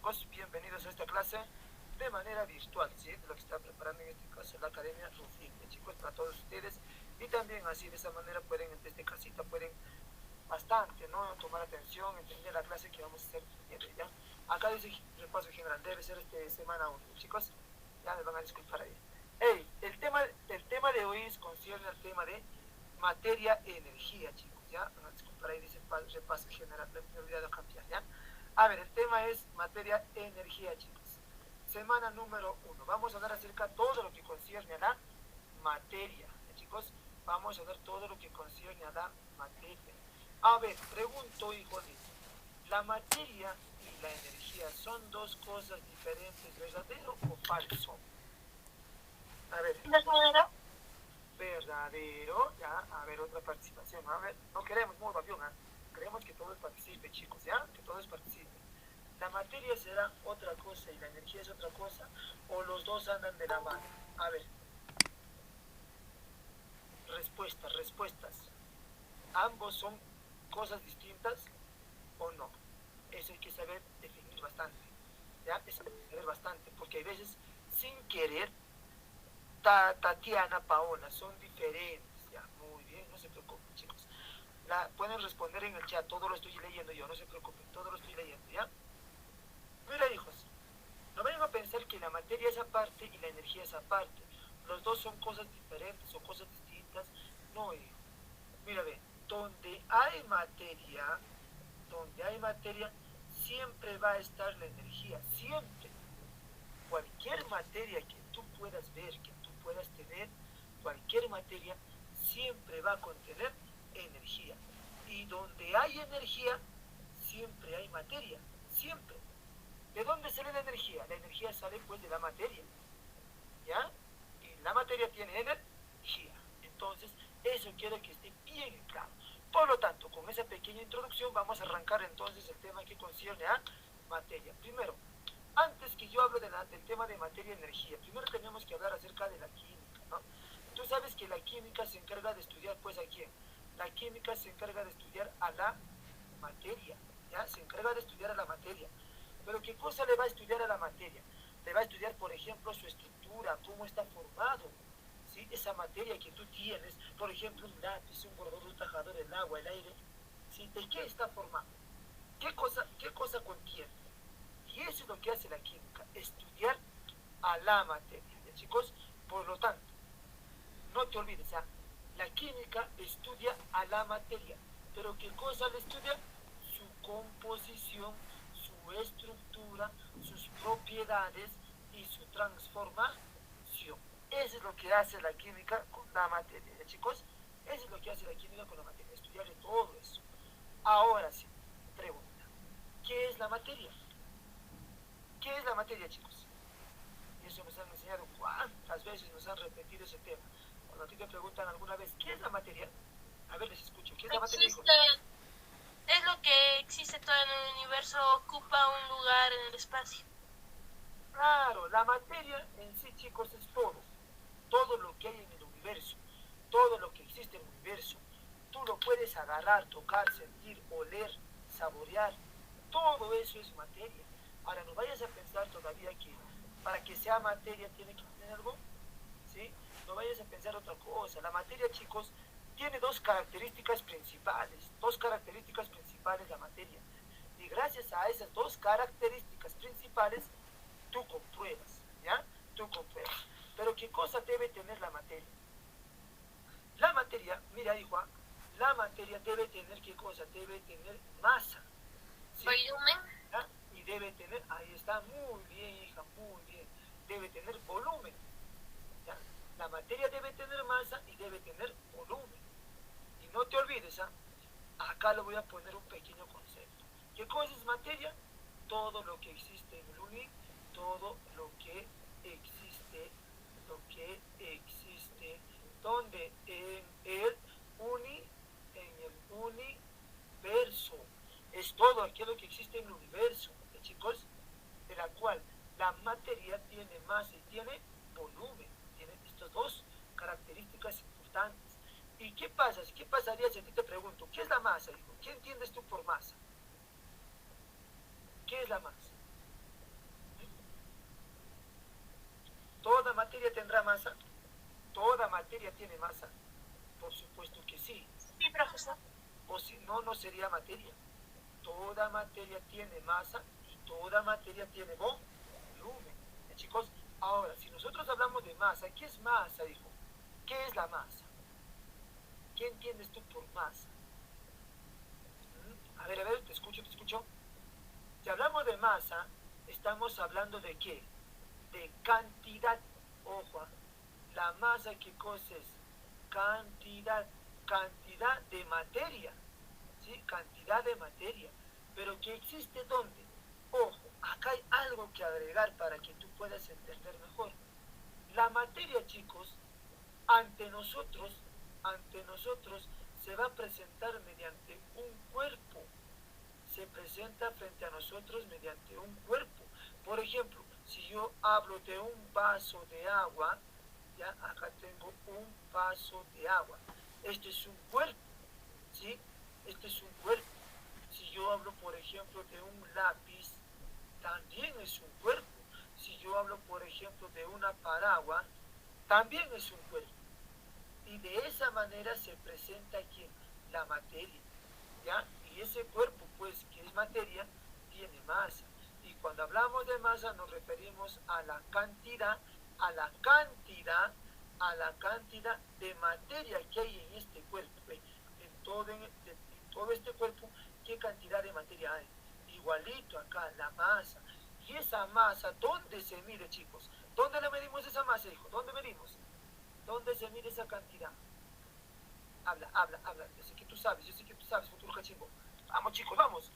chicos, bienvenidos a esta clase de manera virtual, ¿sí? De lo que está preparando en este caso la Academia Rufín, chicos, para todos ustedes. Y también así, de esa manera, pueden, desde casita, pueden bastante, ¿no? Tomar atención, entender la clase que vamos a hacer, ¿ya? Acá dice repaso general, debe ser semana 1, chicos, ya me van a disculpar ahí. Hey, el tema de hoy concierne al tema de materia e energía, chicos, ¿ya? Me van a disculpar ahí, dice repaso general, me he olvidado cambiar, ¿ya? A ver, el tema es materia e energía, chicos. Semana número 1. Vamos a hablar acerca de todo lo que concierne a la materia, ¿ya, chicos? Vamos a ver todo lo que concierne a la materia. A ver, pregunto, híjole, ¿la materia y la energía son dos cosas diferentes, verdadero o falso? A ver. ¿Verdadero? Verdadero, ya, a ver, otra participación, a ver, no queremos modo avión, ¿eh? Queremos que todos participen, chicos, ¿ya? Que todos participen. ¿La materia será otra cosa y la energía es otra cosa? ¿O los dos andan de la mano? A ver. Respuestas. ¿Ambos son cosas distintas o no? Eso hay que saber definir bastante, ¿ya? Eso hay que saber bastante, porque hay veces, sin querer, Tatiana, Paola, son diferentes, ya, muy bien, no se preocupen, chicos. Pueden responder en el chat, todo lo estoy leyendo yo, no se preocupen, todo lo estoy leyendo, ¿ya? Mira, hijos, no vayan a pensar que la materia es aparte y la energía es aparte. Los dos son cosas diferentes, son cosas distintas. No, hijo. Mira, ve, donde hay materia, siempre va a estar la energía, siempre. Cualquier materia que tú puedas ver, que tú puedas tener, cualquier materia siempre va a contener energía. Y donde hay energía, siempre hay materia, siempre. ¿De dónde sale la energía? La energía sale pues de la materia, ¿ya? Y la materia tiene energía. Entonces, eso quiero que esté bien claro. Por lo tanto, con esa pequeña introducción vamos a arrancar entonces el tema que concierne a materia. Primero, antes que yo hable del tema de materia y energía, primero tenemos que hablar acerca de la química, ¿no? Tú sabes que la química se encarga de estudiar pues a quién. La química se encarga de estudiar a la materia, ¿ya? Se encarga de estudiar a la materia. Pero ¿qué cosa le va a estudiar a la materia? Le va a estudiar, por ejemplo, su estructura, cómo está formado, ¿sí? Esa materia que tú tienes, por ejemplo, un lápiz, un borrador, un tajador, el agua, el aire, ¿sí? ¿De qué está formado? ¿Qué cosa contiene? Y eso es lo que hace la química, estudiar a la materia, ¿ya, chicos? Por lo tanto, no te olvides, ¿ya? La química estudia a la materia, pero ¿qué cosa le estudia? Su composición, su estructura, sus propiedades y su transformación. Eso es lo que hace la química con la materia, ¿ya, chicos? Eso es lo que hace la química con la materia, estudiar todo eso. Ahora sí, pregunta, ¿qué es la materia? ¿Qué es la materia, chicos? Y eso nos han enseñado cuántas veces nos han repetido ese tema. Cuando a ti te preguntan alguna vez, ¿qué es la materia? A ver, les escucho. ¿Qué es la materia, hijos? Es lo que existe todo en el universo, ocupa un lugar en el espacio. Claro, la materia en sí, chicos, es todo. Todo lo que hay en el universo, todo lo que existe en el universo. Tú lo puedes agarrar, tocar, sentir, oler, saborear. Todo eso es materia. Ahora, no vayas a pensar todavía que para que sea materia tiene que tener algo, ¿sí? No vayas a pensar otra cosa. La materia, chicos, tiene dos características principales la materia. Y gracias a esas dos características principales, tú compruebas, ¿ya? Tú compruebas. Pero ¿qué cosa debe tener la materia? La materia, mira, hijo, la materia debe tener, ¿qué cosa? Debe tener masa, ¿sí? Volumen. ¿Ya? Y debe tener, ahí está, muy bien, hija, muy bien. Debe tener volumen, ¿ya? La materia debe tener masa y debe tener volumen. Y no te olvides, ¿ah? Acá le voy a poner un pequeño concepto. ¿Qué cosa es materia? Todo lo que existe en el universo, todo lo que existe, donde en el universo, es todo aquello que existe en el universo, ¿eh, chicos? De la cual la materia tiene masa y tiene volumen, tiene estas dos características importantes. ¿Y qué pasa? ¿Qué pasaría si a ti te pregunto, ¿qué es la masa, hijo? ¿Qué entiendes tú por masa? ¿Qué es la masa? masa? ¿Toda materia tiene masa? Por supuesto que sí. Sí, profesor. O si no, no sería materia. Toda materia tiene masa y toda materia tiene volumen. Chicos, ahora, si nosotros hablamos de masa, ¿qué es masa, hijo? ¿Qué es la masa? ¿Qué entiendes tú por masa? A ver, te escucho, te escucho. Si hablamos de masa, estamos hablando de ¿qué? De cantidad. Ojo, la masa, ¿qué cosa es? Cantidad, cantidad de materia, ¿sí? Cantidad de materia. Pero que existe ¿dónde? Ojo, acá hay algo que agregar para que tú puedas entender mejor. La materia, chicos, ante nosotros, se va a presentar mediante un cuerpo. Se presenta frente a nosotros mediante un cuerpo. Por ejemplo, si yo hablo de un vaso de agua, ya acá tengo un vaso de agua. Este es un cuerpo, ¿sí? Este es un cuerpo. Si yo hablo, por ejemplo, de un lápiz, también es un cuerpo. Si yo hablo, por ejemplo, de una paraguas, también es un cuerpo. Y de esa manera se presenta aquí la materia, ¿ya? Y ese cuerpo, pues, que es materia, tiene masa. Y cuando hablamos de masa nos referimos a la cantidad, a la cantidad, a la cantidad de materia que hay en este cuerpo. En todo este cuerpo, ¿qué cantidad de materia hay? Igualito acá, la masa. Y esa masa, ¿dónde se mide, chicos? ¿Dónde le medimos esa masa, hijo? ¿Dónde medimos? ¿Dónde se mide esa cantidad? Habla, habla, habla. Yo sé que tú sabes, futuro cachimbo. Vamos, chicos, vamos.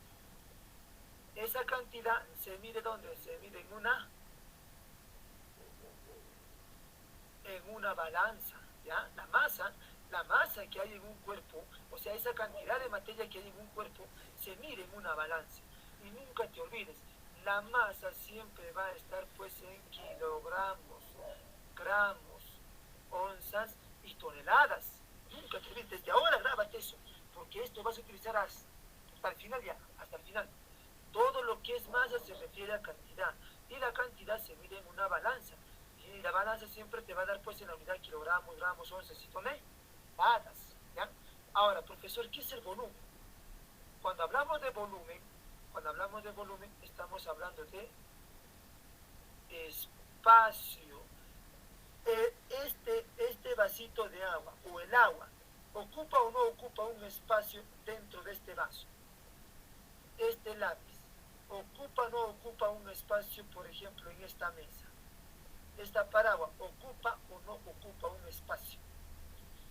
Esa cantidad se mide ¿dónde? Se mide en una balanza, ¿ya? La masa que hay en un cuerpo, o sea, esa cantidad de materia que hay en un cuerpo, se mide en una balanza. Y nunca te olvides, la masa siempre va a estar pues en kilogramos, gramos, onzas y toneladas. Nunca te olvides, desde ahora grábate eso, porque esto vas a utilizar hasta el final ya, hasta el final. Todo lo que es masa se refiere a cantidad, y la cantidad se mide en una balanza. Y la balanza siempre te va a dar pues en la unidad kilogramos, gramos, onzas y toneladas, ¿ya? Ahora, profesor, ¿qué es el volumen? Cuando hablamos de volumen, estamos hablando de espacio. Este vasito de agua o el agua, ¿ocupa o no ocupa un espacio dentro de este vaso? Este lápiz, ¿ocupa o no ocupa un espacio, por ejemplo, en esta mesa? Esta paraguas, ¿ocupa o no ocupa un espacio?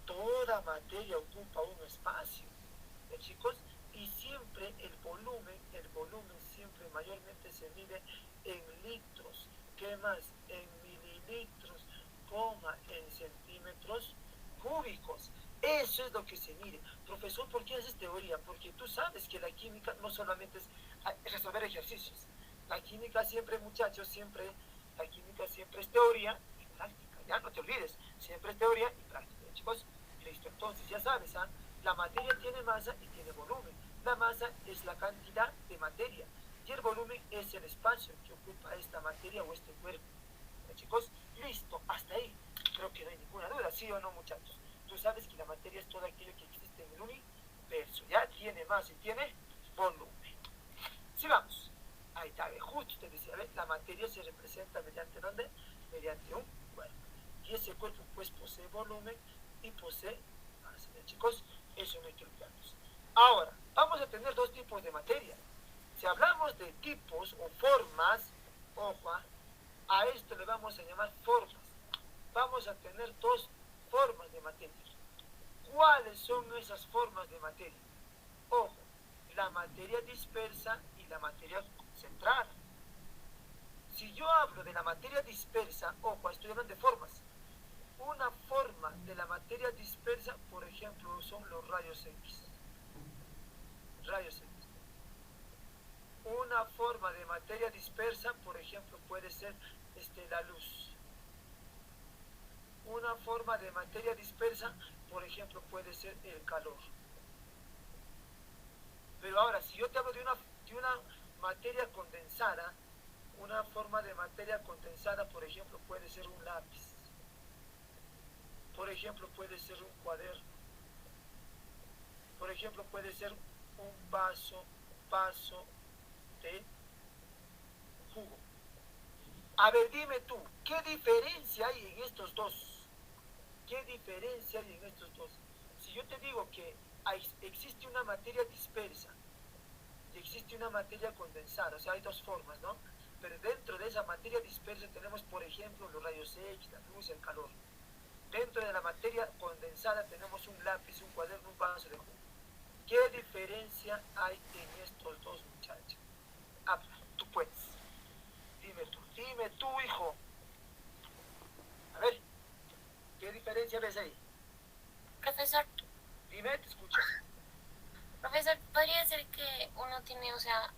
Toda materia ocupa un espacio, chicos, y siempre el volumen siempre mayormente se mide en litros. ¿Qué más? En mililitros, en centímetros cúbicos. Eso es lo que se mide. Profesor, ¿por qué haces teoría? Porque tú sabes que la química no solamente es resolver ejercicios. La química siempre, muchachos, la química siempre es teoría y práctica. Ya no te olvides, siempre es teoría y práctica. Chicos, listo. Entonces, ya sabes, la materia tiene masa y tiene volumen. La masa es la cantidad de materia y el volumen es el espacio que ocupa esta materia o este cuerpo. Chicos, listo, hasta ahí. Creo que no hay ninguna duda, ¿sí o no, muchachos? Tú sabes que la materia es todo aquello que existe en el universo, ¿ya? Tiene masa y tiene volumen. Sigamos. Ahí está, justo te decía, ¿ves? La materia se representa mediante ¿dónde? Mediante un cuerpo. Y ese cuerpo pues posee volumen y posee masa. Chicos, eso no hay que olvidarnos. Ahora, vamos a tener dos tipos de materia. Si hablamos de tipos o formas, ojo, a esto le vamos a llamar formas. Vamos a tener dos formas de materia. ¿Cuáles son esas formas de materia? Ojo, la materia dispersa y la materia concentrada. Si yo hablo de la materia dispersa, ojo, estoy hablando de formas. Una forma de la materia dispersa, por ejemplo, son los rayos X. Rayos X. Una forma de materia dispersa, por ejemplo, puede ser la luz. Una forma de materia dispersa, por ejemplo, puede ser el calor. Pero ahora, si yo te hablo de una materia condensada, una forma de materia condensada, por ejemplo, puede ser un lápiz. Por ejemplo, puede ser un cuaderno. Por ejemplo, puede ser un vaso de jugo. A ver, dime tú, ¿qué diferencia hay en estos dos? ¿Qué diferencia hay en estos dos? Si yo te digo que existe una materia dispersa y existe una materia condensada, o sea, hay dos formas, ¿no? Pero dentro de esa materia dispersa tenemos, por ejemplo, los rayos X, la luz, el calor. Dentro de la materia condensada tenemos un lápiz, un cuaderno, un vaso de jugo. ¿Qué diferencia hay en estos dos, muchachos? Habla, tú puedes. Dime tú, hijo. A ver, ¿qué diferencia ves ahí? Profesor, Dime, te escucho. profesor, podría ser que uno tiene, o sea,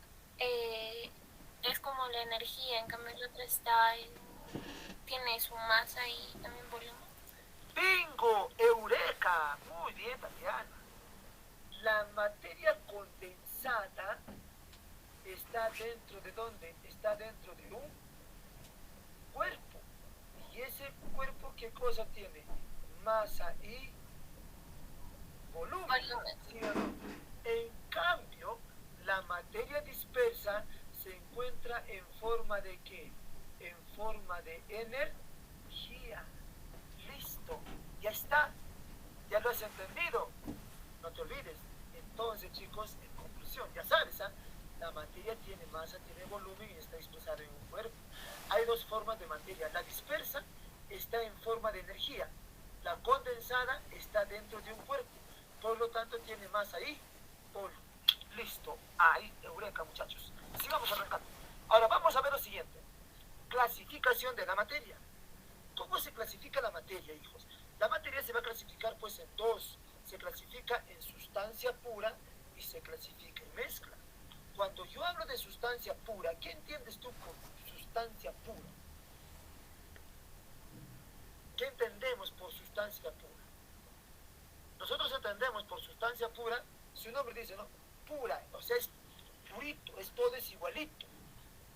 es como la energía, en cambio el otro tiene su masa y también volumen. ¡Bingo! ¡Eureka! Muy bien, Tatiana. La materia condensada está dentro de ¿dónde? Está dentro de un cuerpo. ¿Y ese cuerpo qué cosa tiene? Masa y volumen. ¿Sí o no? En cambio, la materia dispersa se encuentra en forma de ¿qué? En forma de energía. Listo, ya está. ¿Ya lo has entendido? No te olvides. Entonces, chicos, en conclusión, ya sabes, ¿ah? La materia tiene masa, tiene volumen y está expresada en un cuerpo. Hay dos formas de materia. La dispersa está en forma de energía. La condensada está dentro de un cuerpo. Por lo tanto, tiene masa y volumen. Listo. Ahí, eureka, muchachos. Sigamos arrancando. Ahora vamos a ver lo siguiente. Clasificación de la materia. ¿Cómo se clasifica la materia, hijos? La materia se va a clasificar pues en dos. Se clasifica en sustancia pura y se clasifica en mezcla. Cuando yo hablo de sustancia pura, ¿qué entiendes tú por sustancia pura? ¿Qué entendemos por sustancia pura? Nosotros entendemos por sustancia pura, su nombre dice, ¿no? Pura, o sea, es purito, todo es igualito.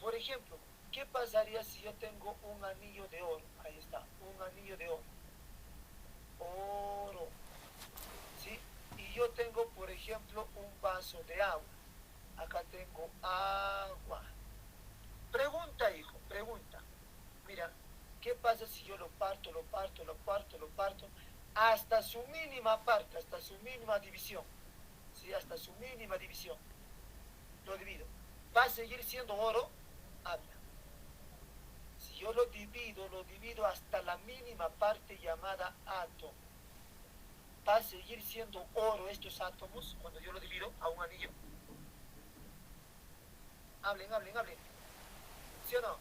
Por ejemplo, ¿qué pasaría si yo tengo un anillo de oro? Ahí está, un anillo de oro. Oro. ¿Sí? Y yo tengo, por ejemplo, un vaso de agua. Acá tengo agua. Pregunta, hijo, pregunta. Mira, ¿qué pasa si yo lo parto, hasta su mínima parte, hasta su mínima división? ¿Sí? Hasta su mínima división. Lo divido. ¿Va a seguir siendo oro? Habla. Si yo lo divido hasta la mínima parte llamada átomo. ¿Va a seguir siendo oro estos átomos cuando yo lo divido a un anillo? Hablen. ¿Sí o no?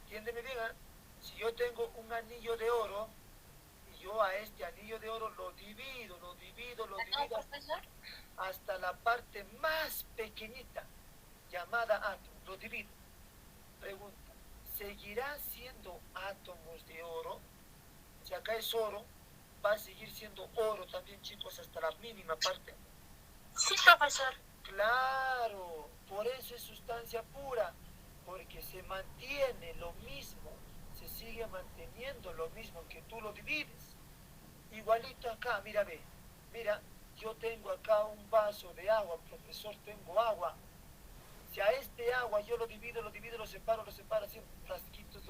Entiéndeme bien, ¿eh? Si yo tengo un anillo de oro y yo a este anillo de oro lo divido hasta la parte más pequeñita llamada átomo, lo divido. Pregunta, ¿seguirá siendo átomos de oro? Si acá es oro, va a seguir siendo oro también, chicos, hasta la mínima parte. Sí, profesor. Claro, por eso es sustancia pura, porque se mantiene lo mismo, se sigue manteniendo lo mismo que tú lo divides. Igualito acá, mira, ve, mira, yo tengo acá un vaso de agua, profesor, tengo agua. Si a este agua yo lo divido, lo separo, así en frasquitos,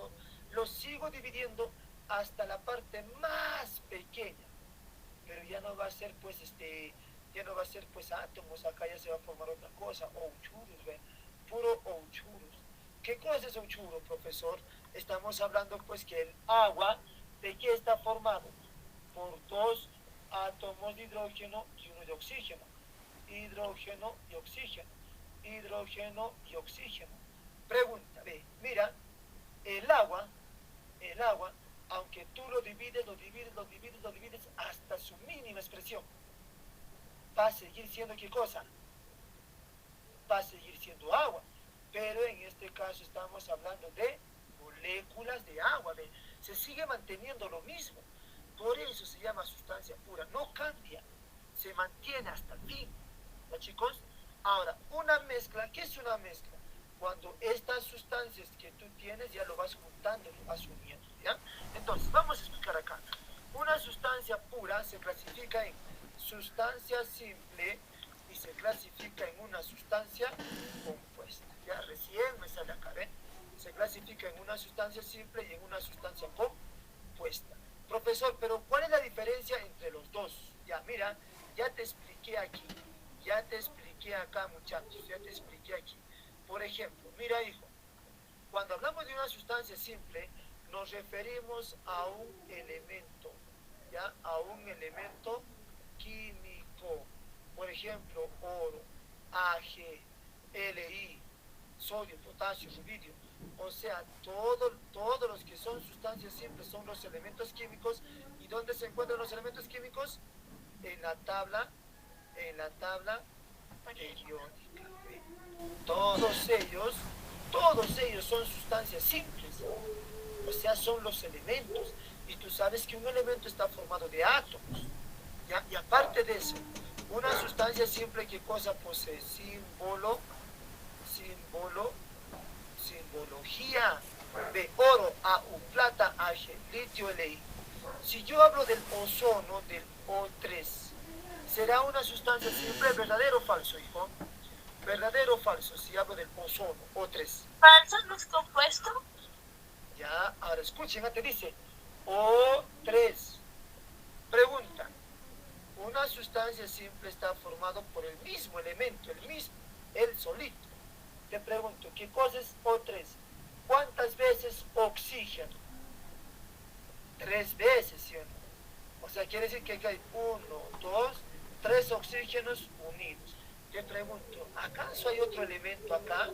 lo sigo dividiendo hasta la parte más pequeña. Pero ya no va a ser pues ya no va a ser pues átomos, acá ya se va a formar otra cosa, ouchuros, ¿ve? Puro ouchuros. ¿Qué cosa es ouchuro, profesor? Estamos hablando pues que el agua, ¿de qué está formado? Por dos átomos de hidrógeno y uno de oxígeno. Hidrógeno y oxígeno. Hidrógeno y oxígeno. Pregunta, ve, mira, el agua, aunque tú lo divides hasta su mínima expresión, va a seguir siendo ¿qué cosa? Va a seguir siendo agua. Pero en este caso estamos hablando de moléculas de agua. ¿Ve? Se sigue manteniendo lo mismo. Por eso se llama sustancia pura. No cambia. Se mantiene hasta el fin. ¿Ya, chicos? Ahora, una mezcla. ¿Qué es una mezcla? Cuando estas sustancias que tú tienes ya lo vas juntando, lo vas uniendo, ¿ya? Entonces, vamos a explicar acá. Una sustancia pura se clasifica en sustancia simple y se clasifica en una sustancia compuesta. Ya recién me sale acá, ¿ven? Se clasifica en una sustancia simple y en una sustancia compuesta. Profesor, pero ¿cuál es la diferencia entre los dos? Ya, mira, ya te expliqué aquí, ya te expliqué acá, muchachos, ya te expliqué aquí. Por ejemplo, mira, hijo, cuando hablamos de una sustancia simple, nos referimos a un elemento, ¿ya? A un elemento químico. Por ejemplo, oro, Ag, Li, sodio, potasio, rubidio. O sea, todos los que son sustancias simples son los elementos químicos. ¿Y dónde se encuentran los elementos químicos? En la tabla periódica. Todos ellos son sustancias simples. O sea, son los elementos. Y tú sabes que un elemento está formado de átomos. ¿Ya? Y aparte de eso, una sustancia simple, ¿qué cosa posee? Simbología. De oro, AU, plata, Ag, litio, Li. Si yo hablo del ozono, del O3, ¿será una sustancia simple, verdadero o falso, hijo? ¿Verdadero o falso? Si hablo del ozono, O3. ¿Falso no es compuesto? Ya, ahora escuchen, te dice O3. Pregunta, una sustancia simple está formada por el mismo elemento, el solito. Te pregunto, ¿qué cosa es O3? ¿Cuántas veces oxígeno? 3 veces, ¿sí o no? O sea, quiere decir que hay 1, 2, 3 oxígenos unidos. Te pregunto, ¿acaso hay otro elemento acá?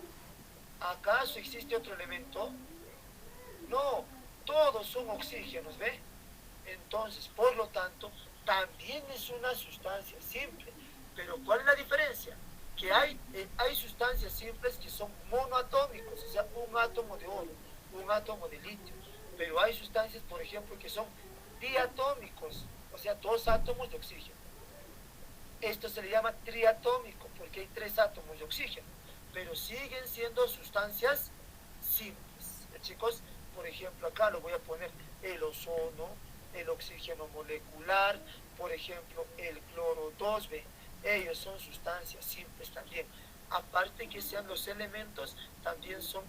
¿Acaso existe otro elemento? No, todos son oxígenos, ¿ve? Entonces, por lo tanto, también es una sustancia simple. Pero ¿cuál es la diferencia? Que hay sustancias simples que son monoatómicos, o sea, un átomo de oro, un átomo de litio. Pero hay sustancias, por ejemplo, que son diatómicos, o sea, 2 átomos de oxígeno. Esto se le llama triatómico porque hay 3 átomos de oxígeno, pero siguen siendo sustancias simples. Chicos, por ejemplo, acá lo voy a poner el ozono, el oxígeno molecular, por ejemplo, el cloro 2B. Ellos son sustancias simples también. Aparte que sean los elementos, también son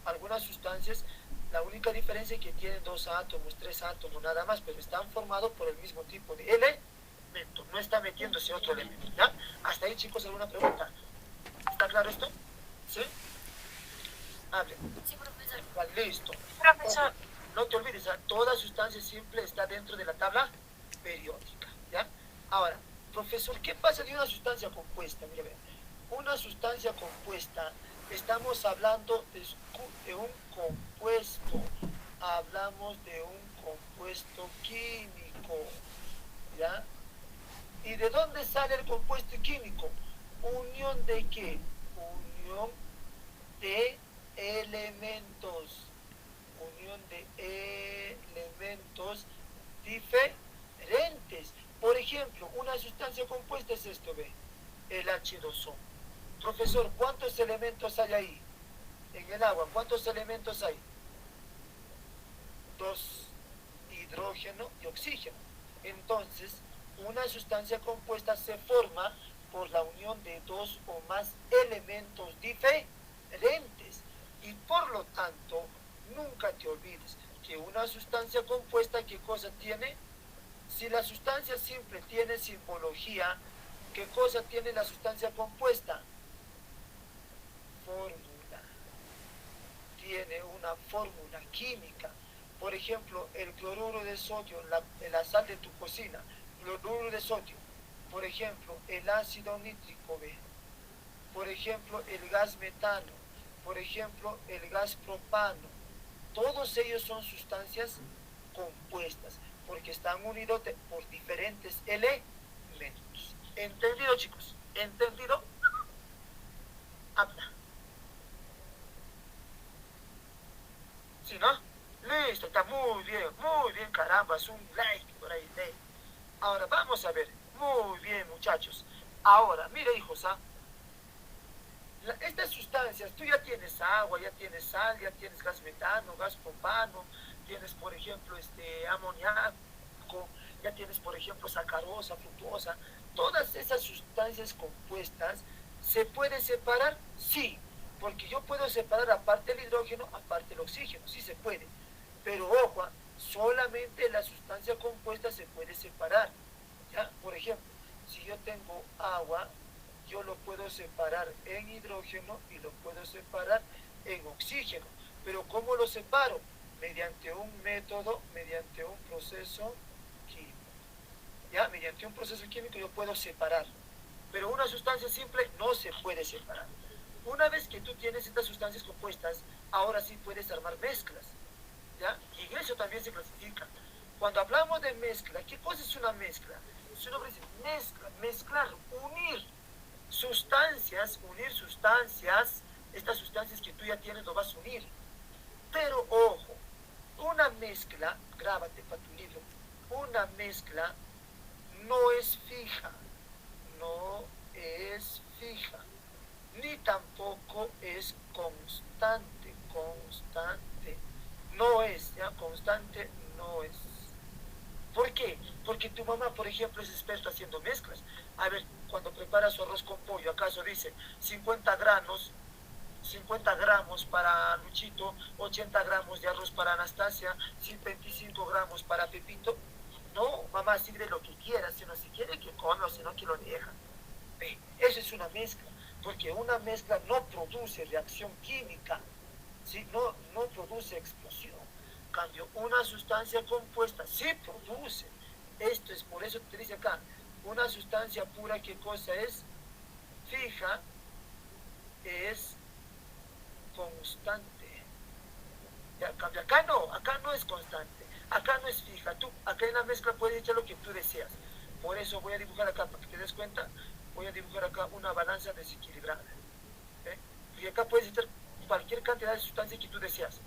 algunas sustancias. La única diferencia es que tienen 2 átomos, 3 átomos, nada más, pero están formados por el mismo tipo de elemento. No está metiéndose otro elemento, ¿ya? Hasta ahí, chicos, ¿alguna pregunta? ¿Está claro esto? ¿Sí? Hable. Sí, profesor. Vale, listo. Profesor. No te olvides, toda sustancia simple está dentro de la tabla periódica, ¿ya? Ahora, profesor, ¿qué pasa de una sustancia compuesta? Mira, una sustancia compuesta, estamos hablando de un compuesto, hablamos de un compuesto químico, ¿ya? ¿Y de dónde sale el compuesto químico? ¿Unión de qué? Unión de elementos. Unión de elementos diferentes. Por ejemplo, una sustancia compuesta es esto, ve, el H2O. Profesor, ¿cuántos elementos hay ahí? En el agua, ¿cuántos elementos hay? 2, hidrógeno y oxígeno. Entonces, una sustancia compuesta se forma por la unión de 2 o más elementos diferentes. Y por lo tanto, nunca te olvides que una sustancia compuesta, ¿qué cosa tiene? Si la sustancia simple tiene simbología, ¿qué cosa tiene la sustancia compuesta? Fórmula. Tiene una fórmula química. Por ejemplo, el cloruro de sodio, la sal de tu cocina, cloruro de sodio. Por ejemplo, el ácido nítrico, ¿ve? Por ejemplo, el gas metano. Por ejemplo, el gas propano. Todos ellos son sustancias compuestas porque están unidos por diferentes elementos. ¿Entendido, chicos? ¿Entendido? Habla. ¿Sí, no? Listo, está muy bien, caramba, es un like por ahí, like. Ahora, vamos a ver. Muy bien, muchachos. Ahora, mire, hijos, Estas sustancias, tú ya tienes agua, ya tienes sal, ya tienes gas metano, gas propano, tienes por ejemplo amoníaco, ya tienes por ejemplo sacarosa, fructuosa, todas esas sustancias compuestas, ¿se puede separar? Sí, porque yo puedo separar aparte el hidrógeno, aparte el oxígeno, sí se puede, pero ojo, solamente la sustancia compuesta se puede separar, ¿ya? Por ejemplo, si yo tengo agua, yo lo puedo separar en hidrógeno y lo puedo separar en oxígeno. Pero ¿cómo lo separo? Mediante un método, mediante un proceso químico. ¿Ya? Mediante un proceso químico yo puedo separar. Pero una sustancia simple no se puede separar. Una vez que tú tienes estas sustancias compuestas, ahora sí puedes armar mezclas. ¿Ya? Y en eso también se clasifica. Cuando hablamos de mezcla, ¿qué cosa es una mezcla? Su nombre dice mezcla, mezclar, unir sustancias, unir sustancias, estas sustancias que tú ya tienes lo vas a unir. Pero ojo, una mezcla, grábate para tu libro, una mezcla no es fija, no es fija, ni tampoco es constante, constante, no es, ya, constante no es. ¿Por qué? Porque tu mamá, por ejemplo, es experta haciendo mezclas. A ver, cuando prepara su arroz con pollo, ¿acaso dice 50 gramos para Luchito, 80 gramos de arroz para Anastasia, 25 gramos para Pepito? No, mamá sirve lo que quiera, si no se quiere que come o si no que lo deja. ¿Ve? Eso es una mezcla, porque una mezcla no produce reacción química, ¿sí? No produce explosión. En cambio, una sustancia compuesta sí produce. Esto es, por eso te dice acá, una sustancia pura, ¿qué cosa es? Fija, es constante. Ya, cambia. Acá no es constante, acá no es fija. Tú, acá en la mezcla puedes echar lo que tú deseas. Por eso voy a dibujar acá, para que te des cuenta, voy a dibujar acá una balanza desequilibrada. ¿Eh? Y acá puedes echar cualquier cantidad de sustancia que tú deseas.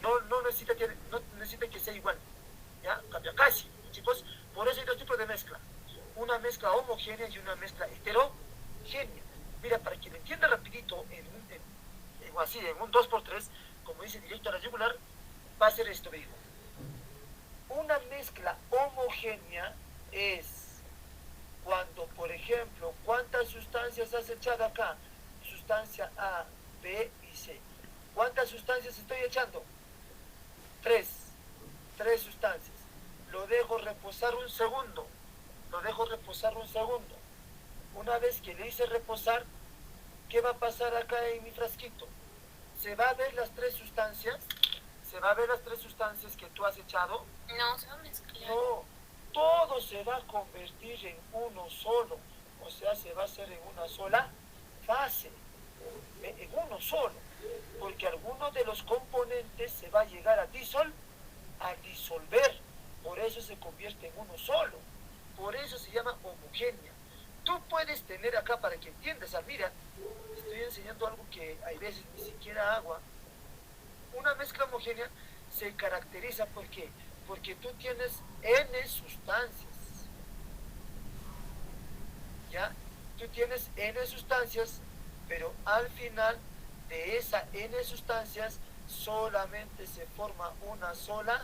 No necesita que sea igual. ¿Ya? Cambia casi, chicos. Por eso hay dos tipos de mezcla. Una mezcla homogénea y una mezcla heterogénea. Mira, para que lo entienda rapidito, así, en un 2x3, como dice directo a la yugular, va a ser esto, me dijo. Una mezcla homogénea es cuando, por ejemplo, ¿cuántas sustancias has echado acá? Sustancia A, B y C. ¿Cuántas sustancias estoy echando? Tres sustancias. Lo dejo reposar un segundo. Una vez que le hice reposar, ¿qué va a pasar acá en mi frasquito? ¿Se va a ver las tres sustancias? ¿Se va a ver las tres sustancias que tú has echado? No, se va a mezclar. No, todo se va a convertir en uno solo. O sea, se va a hacer en una sola fase. En uno solo. Porque alguno de los componentes se va a llegar a disolver. Por eso se convierte en uno solo. Por eso se llama homogénea. Tú puedes tener acá, para que entiendas, mira, estoy enseñando algo que hay veces ni siquiera agua. Una mezcla homogénea se caracteriza, ¿por qué? Porque tú tienes N sustancias. ¿Ya? Tú tienes N sustancias, pero al final de esa N sustancias solamente se forma una sola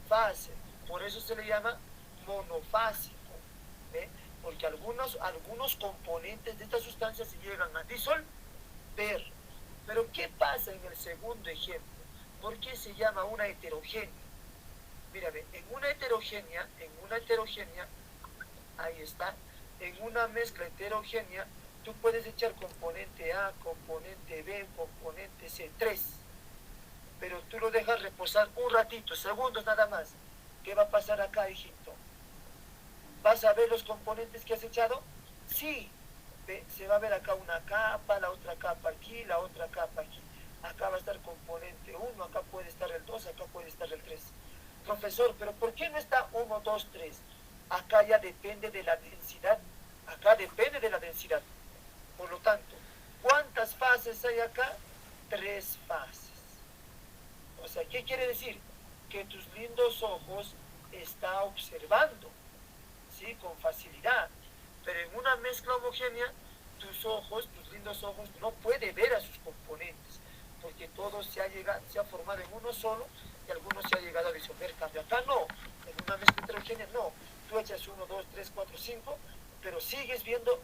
fase. Por eso se le llama monofásico. ¿Ve? Porque algunos componentes de estas sustancias se llegan a disolver. Pero ¿qué pasa en el segundo ejemplo? ¿Por qué se llama una heterogénea? Mírame, en una heterogénea, ahí está, en una mezcla heterogénea, tú puedes echar componente A, componente B, componente C, 3. Pero tú lo dejas reposar un ratito, segundos nada más. ¿Qué va a pasar acá, hijito? ¿Vas a ver los componentes que has echado? Sí. Se va a ver acá una capa, la otra capa aquí, la otra capa aquí. Acá va a estar componente 1, acá puede estar el 2, acá puede estar el 3. Profesor, ¿pero por qué no está 1, 2, 3? Acá ya depende de la densidad. Por lo tanto, ¿cuántas fases hay acá? 3 fases. O sea, ¿qué quiere decir? Que tus lindos ojos está observando, ¿sí? Con facilidad. Pero en una mezcla homogénea, tus ojos, tus lindos ojos, no puede ver a sus componentes, porque todo se ha formado en uno solo y algunos se ha llegado a disolver. Cambio acá no, en una mezcla heterogénea no. Tú echas 1, 2, 3, 4, 5, pero sigues viendo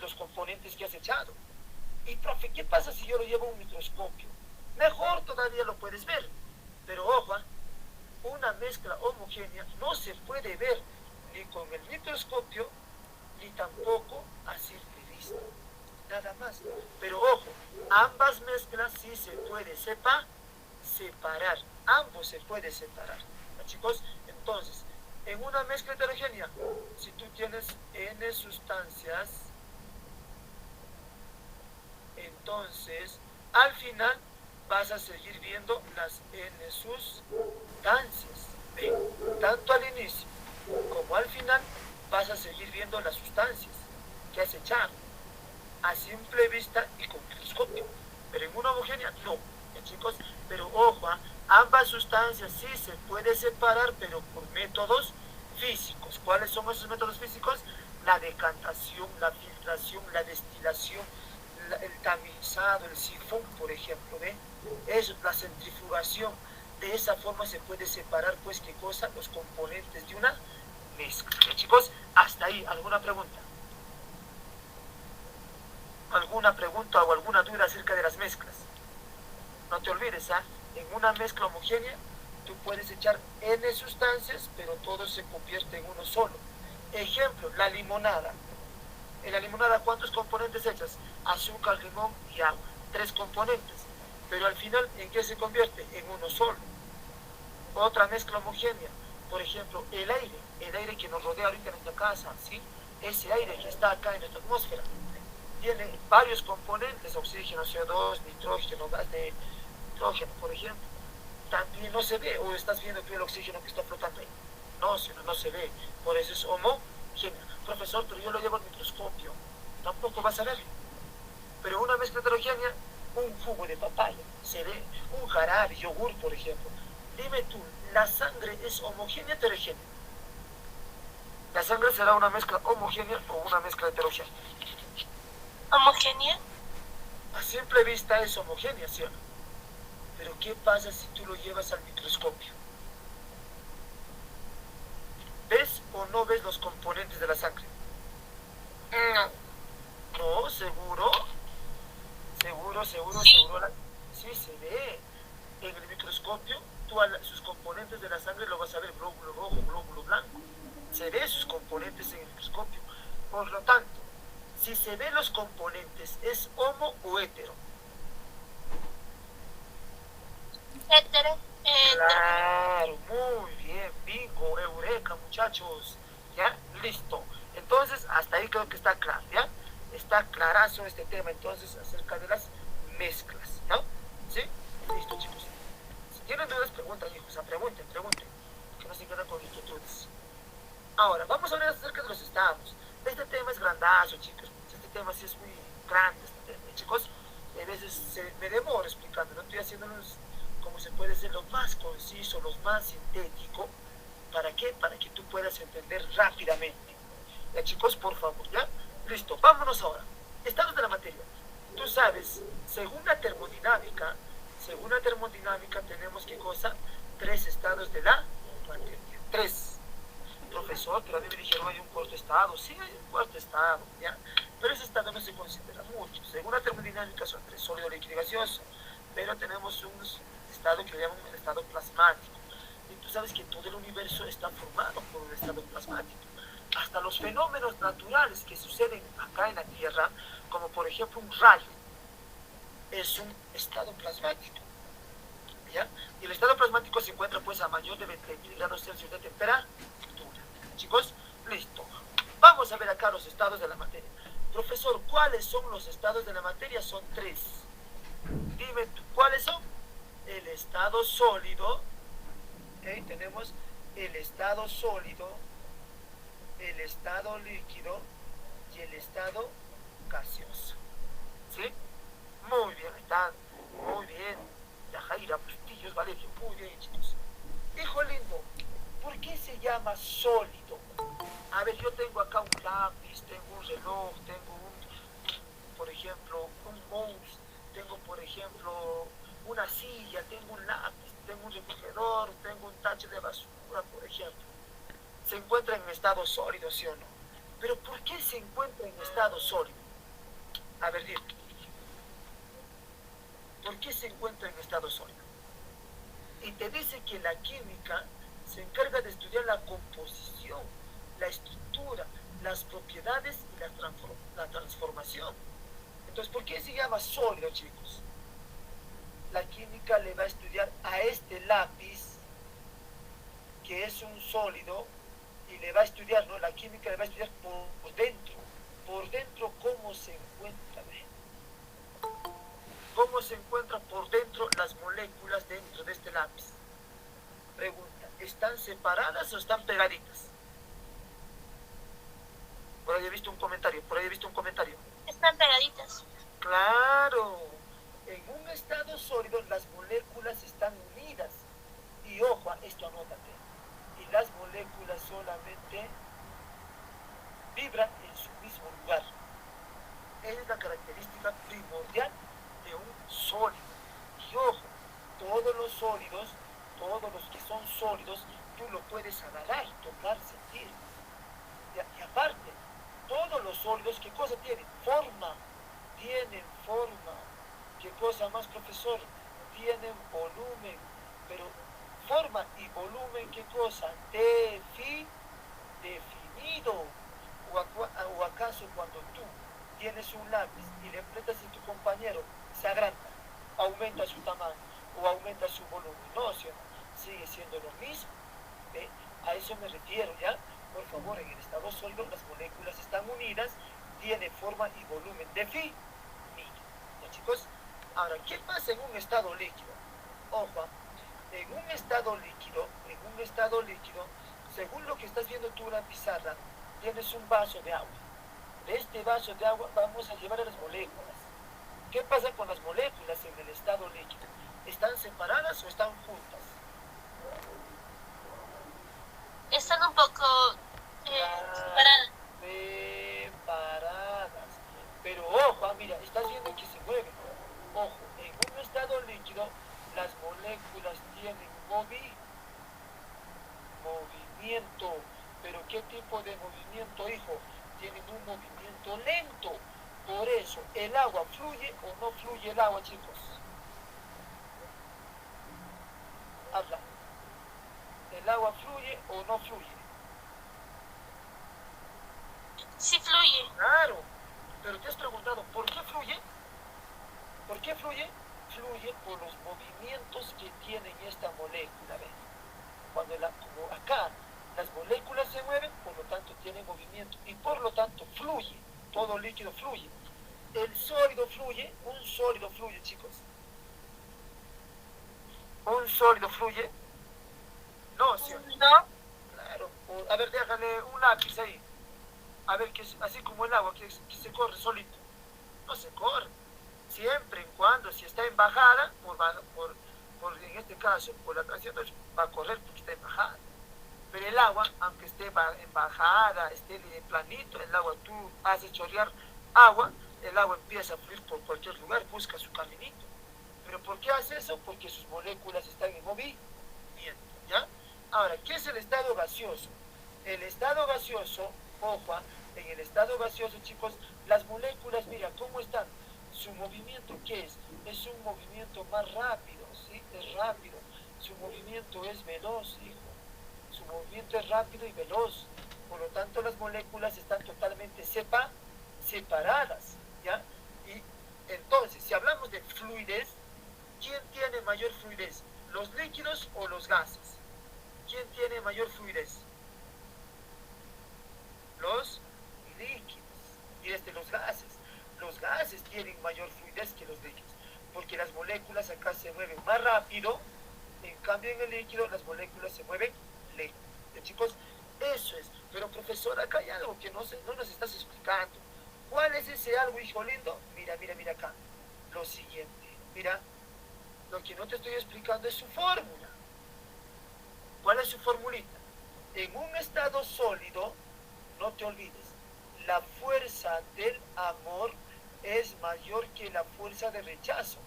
los componentes que has echado. Y profe, ¿qué pasa si yo lo llevo a un microscopio? Mejor todavía lo puedes ver, pero ojo, una mezcla homogénea no se puede ver ni con el microscopio ni tampoco a simple vista, nada más. Pero ojo, ambas mezclas sí se puede separar, ambos se puede separar. ¿No, chicos? Entonces, en una mezcla heterogénea, si tú tienes n sustancias, entonces al final vas a seguir viendo las n sustancias. ¿Ven? Tanto al inicio como al final vas a seguir viendo las sustancias que has echado a simple vista y con microscopio. Pero en una homogénea no. ¿Ya, chicos? Pero ojo, ambas sustancias sí se puede separar, pero por métodos físicos. ¿Cuáles son esos métodos físicos? La decantación, la filtración, la destilación, el tamizado, el sifón, por ejemplo, ¿ve? Eso, la centrifugación. De esa forma se puede separar, pues, ¿qué cosa? Los componentes de una mezcla. ¿Ya, chicos? Hasta ahí. ¿Alguna pregunta? ¿Alguna pregunta o alguna duda acerca de las mezclas? No te olvides, ¿ah? En una mezcla homogénea, tú puedes echar n sustancias, pero todo se convierte en uno solo. Ejemplo, la limonada. En la limonada, ¿cuántos componentes echas? Azúcar, limón y agua. 3 componentes. Pero al final, ¿en qué se convierte? En uno solo. Otra mezcla homogénea. Por ejemplo, el aire que nos rodea ahorita en nuestra casa, ¿sí? Ese aire que está acá en nuestra atmósfera tiene varios componentes: oxígeno, CO2, nitrógeno, gas de nitrógeno, por ejemplo. También no se ve, o estás viendo tú el oxígeno que está flotando ahí. No, sino no se ve. Por eso es homogénea. Profesor, pero yo lo llevo al microscopio. Tampoco vas a verlo. Pero una mezcla heterogénea, un jugo de papaya, se ve, un jarabe, yogur, por ejemplo. Dime tú, ¿la sangre es homogénea o heterogénea? ¿La sangre será una mezcla homogénea o una mezcla heterogénea? ¿Homogénea? A simple vista es homogénea, ¿sí o no? Pero ¿qué pasa si tú lo llevas al microscopio? ¿Ves o no ves los componentes de la sangre? No. No, seguro. Seguro. Sí. Sí, se ve. En el microscopio, tú sus componentes de la sangre lo vas a ver: glóbulo rojo, glóbulo blanco. Se ve sus componentes en el microscopio. Por lo tanto, si se ven los componentes, ¿es homo o hetero? Hetero. Claro, muy bien, bingo, eureka, muchachos. ¿Ya? Listo. Entonces, hasta ahí creo que está claro, ¿ya? Está clarazo este tema, entonces, acerca de las mezclas, ¿no? ¿Sí? Listo, chicos. Si tienen dudas, pregunten, hijos, pregunten, que no se quedan con inquietudes. Ahora, vamos a hablar acerca de los estados. Este tema es grandazo, chicos. Este tema sí es muy grande, este tema, chicos. A veces me demoro explicando, no estoy haciéndolos, como se puede decir, lo más conciso, lo más sintético. ¿Para qué? Para que tú puedas entender rápidamente. Ya, chicos, por favor, ¿ya? Listo, vámonos ahora. Estados de la materia. Tú sabes, según la termodinámica tenemos, ¿qué cosa? 3 estados de la materia. 3. Profesor, pero a mí me dijeron hay un cuarto estado. Sí, hay un cuarto estado, ¿ya? Pero ese estado no se considera mucho. Según la termodinámica son 3: sólido, líquido y gaseoso. Pero tenemos un estado que le llaman el estado plasmático. Y tú sabes que todo el universo está formado por un estado plasmático. Hasta los fenómenos naturales que suceden acá en la Tierra, como por ejemplo un rayo, es un estado plasmático, ¿ya? Y el estado plasmático se encuentra, pues, a mayor de 20.000 grados Celsius de temperatura. Chicos, listo. Vamos a ver acá los estados de la materia. Profesor, ¿cuáles son los estados de la materia? Son 3. Dime tú, ¿cuáles son? El estado sólido, ¿okay? Tenemos el estado sólido, el estado líquido y el estado gaseoso. ¿Sí? Muy bien, está muy bien. Yajaira, Bustillos, Valerio, muy bien, chicos. Hijo lindo, ¿por qué se llama sólido? A ver, yo tengo acá un lápiz, tengo un reloj, tengo ejemplo, un mouse, tengo, por ejemplo, una silla, tengo un lápiz, tengo un recogedor, tengo un tacho de basura, por ejemplo. Se encuentra en estado sólido, ¿sí o no? Pero ¿por qué se encuentra en estado sólido? A ver, dime. ¿Por qué se encuentra en estado sólido? Y te dice que la química se encarga de estudiar la composición, la estructura, las propiedades y la transformación. Entonces, ¿por qué se llama sólido, chicos? La química le va a estudiar a este lápiz, que es un sólido, y le va a estudiar, ¿no? La química le va a estudiar por dentro cómo se encuentra, ¿ve? Cómo se encuentran por dentro las moléculas dentro de este lápiz. Pregunta, ¿están separadas o están pegaditas? Por ahí he visto un comentario, Están pegaditas. Claro, en un estado sólido las moléculas están unidas. Y ojo, esto anótate. Y las moléculas solamente vibran en su mismo lugar. Es la característica primordial de un sólido. Y ojo, todos los sólidos, todos los que son sólidos, tú lo puedes agarrar, tocar, sentir. Y aparte, todos los sólidos, ¿qué cosa tienen? Tienen forma. ¿Qué cosa más, profesor? Tienen volumen. Pero forma y volumen, ¿qué cosa? Definido. ¿O acaso cuando tú tienes un lápiz y le apretas a tu compañero, se agranda, aumenta su tamaño o aumenta su volumen? No, ¿sí? Sigue siendo lo mismo. ¿Ve? A eso me refiero, ¿ya? Por favor, en el estado sólido las moléculas están unidas, tiene forma y volumen definido. ¿Ya, chicos? Ahora, ¿qué pasa en un estado líquido? Ojo, en un estado líquido, según lo que estás viendo tú en la pizarra, tienes un vaso de agua. De este vaso de agua vamos a llevar a las moléculas. ¿Qué pasa con las moléculas en el estado líquido? ¿Están separadas o están juntas? Están un poco separadas. Separadas. Pero ojo, mira, estás viendo que se mueven. Ojo, en un estado líquido las moléculas tienen movimiento. ¿Pero qué tipo de movimiento, hijo? Tienen un movimiento lento. Por eso, ¿el agua fluye o no fluye el agua, chicos? Habla. ¿El agua fluye o no fluye? Sí fluye. Claro, pero te has preguntado, ¿por qué fluye? ¿Por qué fluye? Fluye por los movimientos que tiene esta molécula, ¿ven? Como acá las moléculas se mueven, por lo tanto tiene movimiento y por lo tanto fluye, todo líquido fluye. El sólido fluye, un sólido fluye, chicos. Un sólido fluye. No, ¿sí? ¿No? Claro. A ver, déjale un lápiz ahí. A ver, así como el agua que se corre solito. No se corre. Siempre y cuando, si está en bajada, en este caso, por la tracción, va a correr porque está en bajada. Pero el agua, aunque esté en bajada, esté planito, el agua, tú haces chorrear agua, el agua empieza a fluir por cualquier lugar, busca su caminito. ¿Pero por qué hace eso? Porque sus moléculas están en movimiento, ¿ya? Ahora, ¿qué es el estado gaseoso? El estado gaseoso, ojo, en el estado gaseoso, chicos, las moléculas, mira, ¿cómo están? Su movimiento, ¿qué es? Es un movimiento más rápido, ¿sí? Es rápido. Su movimiento es veloz, hijo. Su movimiento es rápido y veloz. Por lo tanto, las moléculas están totalmente separadas, ¿ya? Y entonces, si hablamos de fluidez, ¿quién tiene mayor fluidez? ¿Los líquidos o los gases? ¿Quién tiene mayor fluidez? Los líquidos. Y los gases. Los gases tienen mayor fluidez que los líquidos, porque las moléculas acá se mueven más rápido, en cambio en el líquido las moléculas se mueven lento. Chicos, eso es. Pero profesor, acá hay algo que no nos estás explicando. ¿Cuál es ese algo, hijo lindo? Mira acá. Lo siguiente. Mira, lo que no te estoy explicando es su fórmula. ¿Cuál es su formulita? En un estado sólido, no te olvides, la fuerza del amor es mayor que la fuerza de rechazo.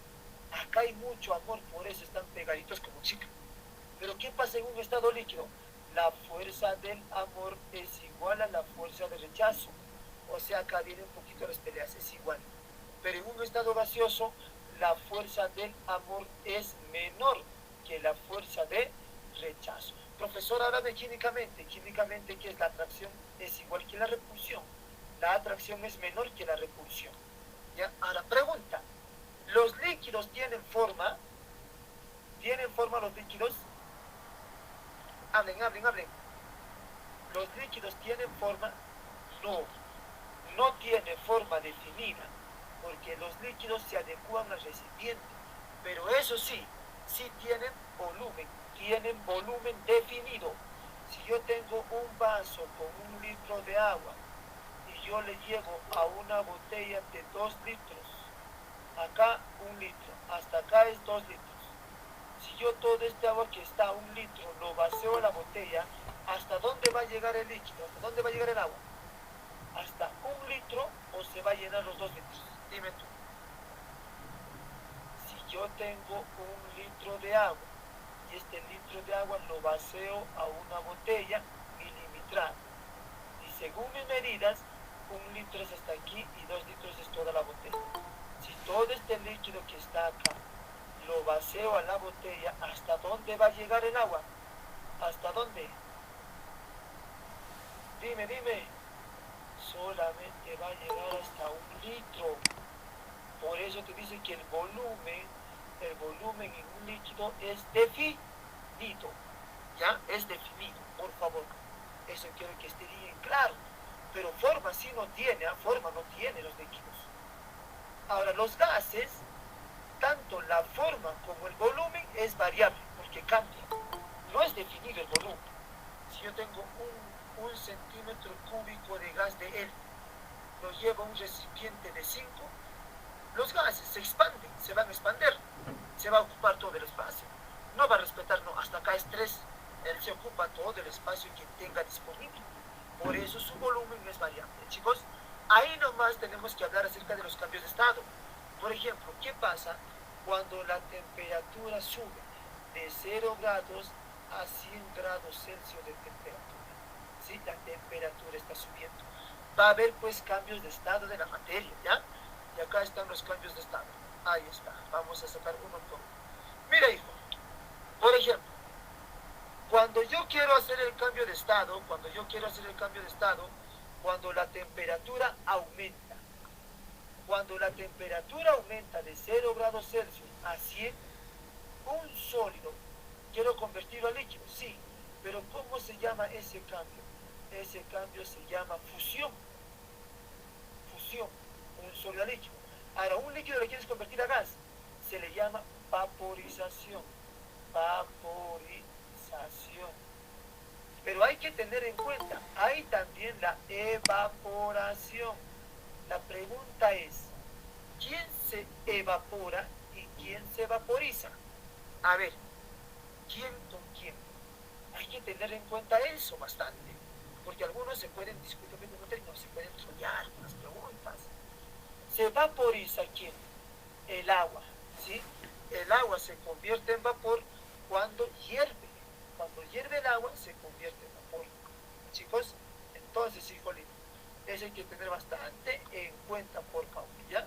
Acá hay mucho amor, por eso están pegaditos como chicos. Pero ¿qué pasa en un estado líquido? La fuerza del amor es igual a la fuerza de rechazo. O sea, acá viene un poquito las peleas, es igual. Pero en un estado gaseoso, la fuerza del amor es menor que la fuerza de rechazo. Profesor, háblame químicamente. Químicamente, ¿qué es la atracción? Es igual que la repulsión. La atracción es menor que la repulsión. ¿Ya? Ahora, pregunta. ¿Los líquidos tienen forma? ¿Tienen forma los líquidos? Hablen, hablen, hablen. ¿Los líquidos tienen forma? No, no tiene forma definida, porque los líquidos se adecúan al recipiente. Pero eso sí, sí tienen volumen definido. Si yo tengo un vaso con 1 litro de agua y yo le llego a una botella de 2 litros, acá 1 litro, hasta acá es 2 litros. Si yo todo este agua que está a 1 litro lo vacío a la botella, ¿hasta dónde va a llegar el líquido? ¿Hasta dónde va a llegar el agua? ¿Hasta 1 litro o se va a llenar los 2 litros? Dime tú. Si yo tengo 1 litro de agua y este litro de agua lo vacío a una botella milimetrada, y según mis medidas, 1 litro es hasta aquí y 2 litros es toda la botella. Si todo este líquido que está acá lo vacío a la botella, ¿hasta dónde va a llegar el agua? ¿Hasta dónde? Dime, dime. Solamente va a llegar hasta 1 litro. Por eso te dice que el volumen en un líquido es definido. ¿Ya? Es definido, por favor. Eso quiero que esté bien claro. Pero forma sí no tiene, forma no tiene los líquidos. Ahora, los gases, tanto la forma como el volumen es variable, porque cambia. No es definido el volumen. Si yo tengo un centímetro cúbico de gas de helio, lo llevo a un recipiente de 5, los gases se expanden, se van a expander, se va a ocupar todo el espacio. No va a respetar, no, hasta acá es 3. Él se ocupa todo el espacio que tenga disponible. Por eso su volumen es variable. Chicos, ahí nomás tenemos que hablar acerca de los cambios de estado. Por ejemplo, ¿qué pasa cuando la temperatura sube de 0 grados a 100 grados Celsius de temperatura? ¿Sí? La temperatura está subiendo. Va a haber pues cambios de estado de la materia, ¿ya? Y acá están los cambios de estado. Ahí está. Vamos a sacar uno por uno. Mira, hijo. Por ejemplo, cuando yo quiero hacer el cambio de estado, cuando la temperatura aumenta, de 0 grados Celsius a 100, un sólido, quiero convertirlo a líquido, sí, pero ¿cómo se llama ese cambio? Ese cambio se llama fusión, un sólido a líquido. Ahora, un líquido lo quieres convertir a gas, se le llama vaporización. Pero hay que tener en cuenta, hay también la evaporación. La pregunta es, ¿quién se evapora y quién se vaporiza? A ver, ¿quién con quién? Hay que tener en cuenta eso bastante, porque algunos se pueden discutir, no se pueden trolear con las preguntas. ¿Se vaporiza quién? El agua, ¿sí? El agua se convierte en vapor cuando hierve. Cuando hierve el agua se convierte en vapor. Chicos, entonces, híjole, eso hay que tener bastante en cuenta, por favor, ¿ya?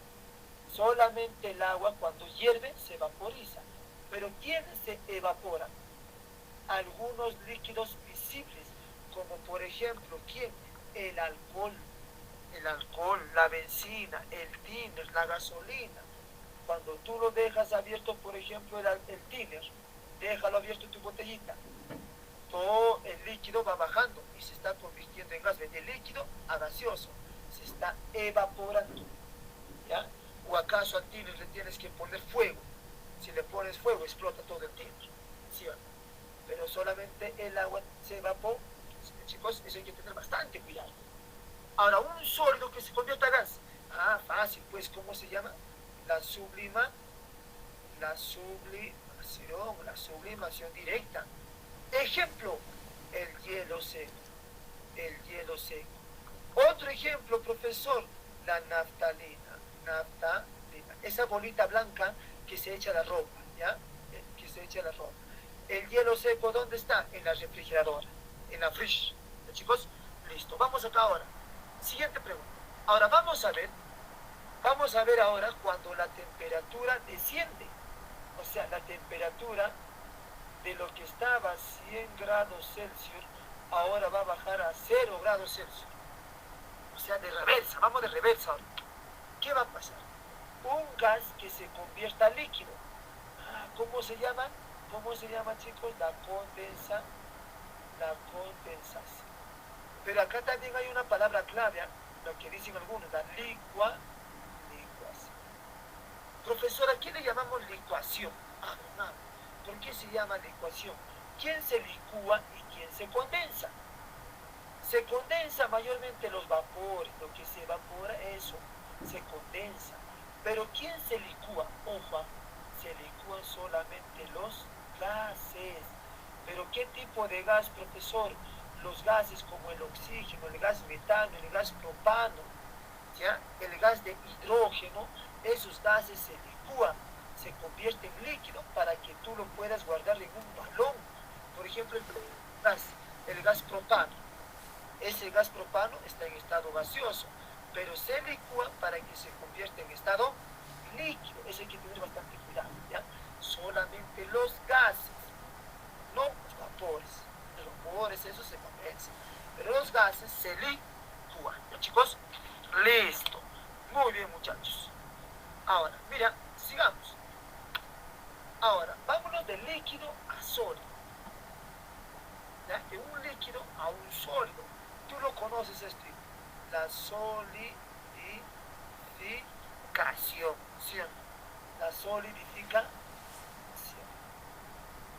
Solamente el agua cuando hierve se vaporiza. Pero ¿quiénes se evaporan? Algunos líquidos visibles, como por ejemplo, ¿quién? El alcohol, la benzina, el thinner, la gasolina. Cuando tú lo dejas abierto, por ejemplo, el thinner, déjalo abierto en tu botellita, todo el líquido va bajando y se está convirtiendo en gas, de líquido a gaseoso, se está evaporando, ¿ya? ¿O acaso al thinner le tienes que poner fuego? Si le pones fuego, explota todo el thinner, ¿sí o no? Pero solamente el agua se evapora. Chicos, eso hay que tener bastante cuidado. Ahora, un sólido que se convierta a gas, fácil, pues, ¿cómo se llama? La sublimación directa. Ejemplo, el hielo seco. Otro ejemplo, profesor, la naftalina. naftalina. Esa bolita blanca que se echa a la ropa, ¿ya? Que se echa a la ropa. El hielo seco, ¿dónde está? En la refrigeradora, en la fridge. ¿Ya, chicos? Listo. Vamos acá ahora. Siguiente pregunta. Ahora vamos a ver ahora cuando la temperatura desciende. O sea, la temperatura de lo que estaba a 100 grados Celsius, ahora va a bajar a 0 grados Celsius. O sea, de reversa, vamos de reversa ahora. ¿Qué va a pasar? Un gas que se convierta a líquido. ¿Cómo se llama? ¿Cómo se llama, chicos? La condensación. Pero acá también hay una palabra clave, lo que dicen algunos, la licuación. Profesora, ¿a qué le llamamos licuación? No. ¿Por qué se llama licuación? ¿Quién se licúa y quién se condensa? Se condensa mayormente los vapores, lo que se evapora, eso, se condensa. Pero ¿quién se licúa? Ojo, se licúan solamente los gases. ¿Pero qué tipo de gas, profesor? Los gases como el oxígeno, el gas metano, el gas propano, ¿ya? El gas de hidrógeno, esos gases se licúan, se convierten en líquido para que tú lo puedas guardar en un balón. Por ejemplo, el gas propano. Ese gas propano está en estado gaseoso, pero se licúa para que se convierta en estado líquido. Eso hay que tener bastante cuidado, ¿ya? Solamente los gases, no los vapores. Los vapores, eso se condensa. Pero los gases se licúan. ¿Ya, chicos? Listo. Muy bien, muchachos. Ahora, mira, sigamos. Ahora, vámonos de líquido a sólido. ¿Ya? De un líquido a un sólido. Tú lo conoces esto, la solidificación, ¿sí? La solidificación.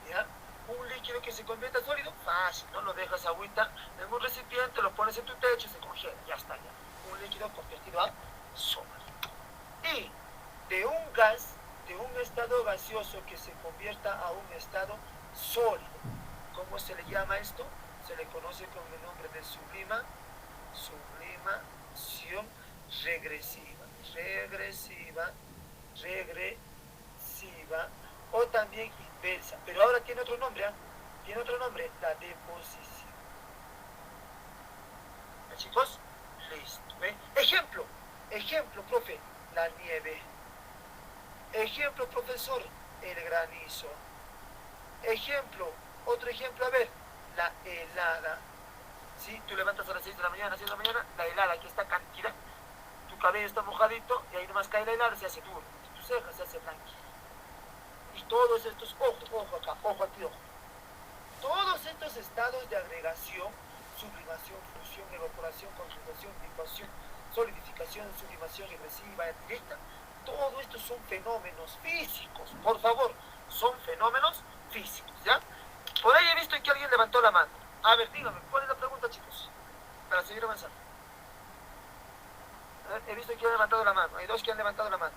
¿Ya? Un líquido que se convierta en sólido, fácil, ¿no? Lo dejas agüita en un recipiente, lo pones en tu techo y se congela, ya está, ya. Un líquido convertido a sólido. Y de un gas, de un estado gaseoso que se convierta a un estado sólido. ¿Cómo se le llama esto? Se le conoce con el nombre de sublimación regresiva o también inversa. Pero ahora tiene otro nombre, tiene otro nombre, la deposición. ¿Ya, chicos? Listo. Ejemplo, profe, la nieve. Ejemplo, profesor, el granizo. Otro ejemplo, a ver, la helada. ¿Sí? Tú levantas a las 6 de la mañana, la helada, aquí está cantidad. Tu cabello está mojadito y ahí nomás cae la helada, se hace duro. Tu ceja se hace blanquita. Y todos estos, ojo acá, ojo aquí, ojo. Todos estos estados de agregación, sublimación, fusión, evaporación, concentración, licuación, solidificación, sublimación regresiva, directa, todo esto son fenómenos físicos, por favor, son fenómenos físicos, ¿ya? Por ahí he visto que alguien levantó la mano. A ver, dígame, ¿cuál es la pregunta, chicos? Para seguir avanzando. A ver, he visto que han levantado la mano, hay dos que han levantado la mano.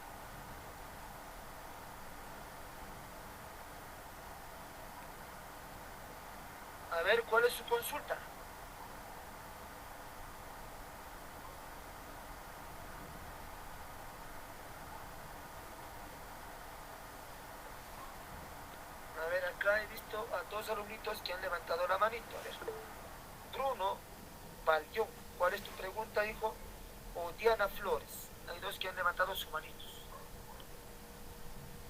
A ver, ¿cuál es su consulta? A ver, acá he visto a dos alumnitos que han levantado la manito. A ver. Bruno Valión, ¿cuál es tu pregunta, hijo? O Diana Flores, hay dos que han levantado sus manitos.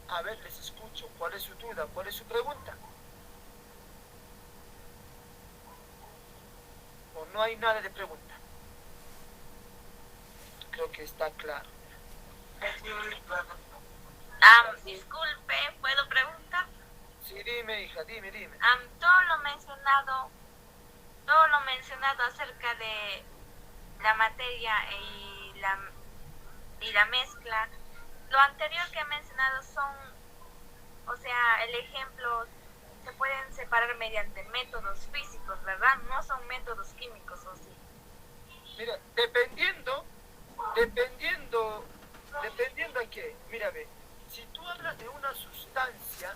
A ver, les escucho. ¿Cuál es su duda? ¿Cuál es su pregunta? ¿O no hay nada de pregunta? Creo que está claro. Disculpe, ¿puedo preguntar? Sí, dime, hija, dime. Todo lo mencionado acerca de la materia y la mezcla, lo anterior que he mencionado son, o sea, el ejemplo, se pueden separar mediante métodos físicos, ¿verdad? No son métodos químicos, ¿o sí? Mira, dependiendo a qué. Mira, ve, si tú hablas de una sustancia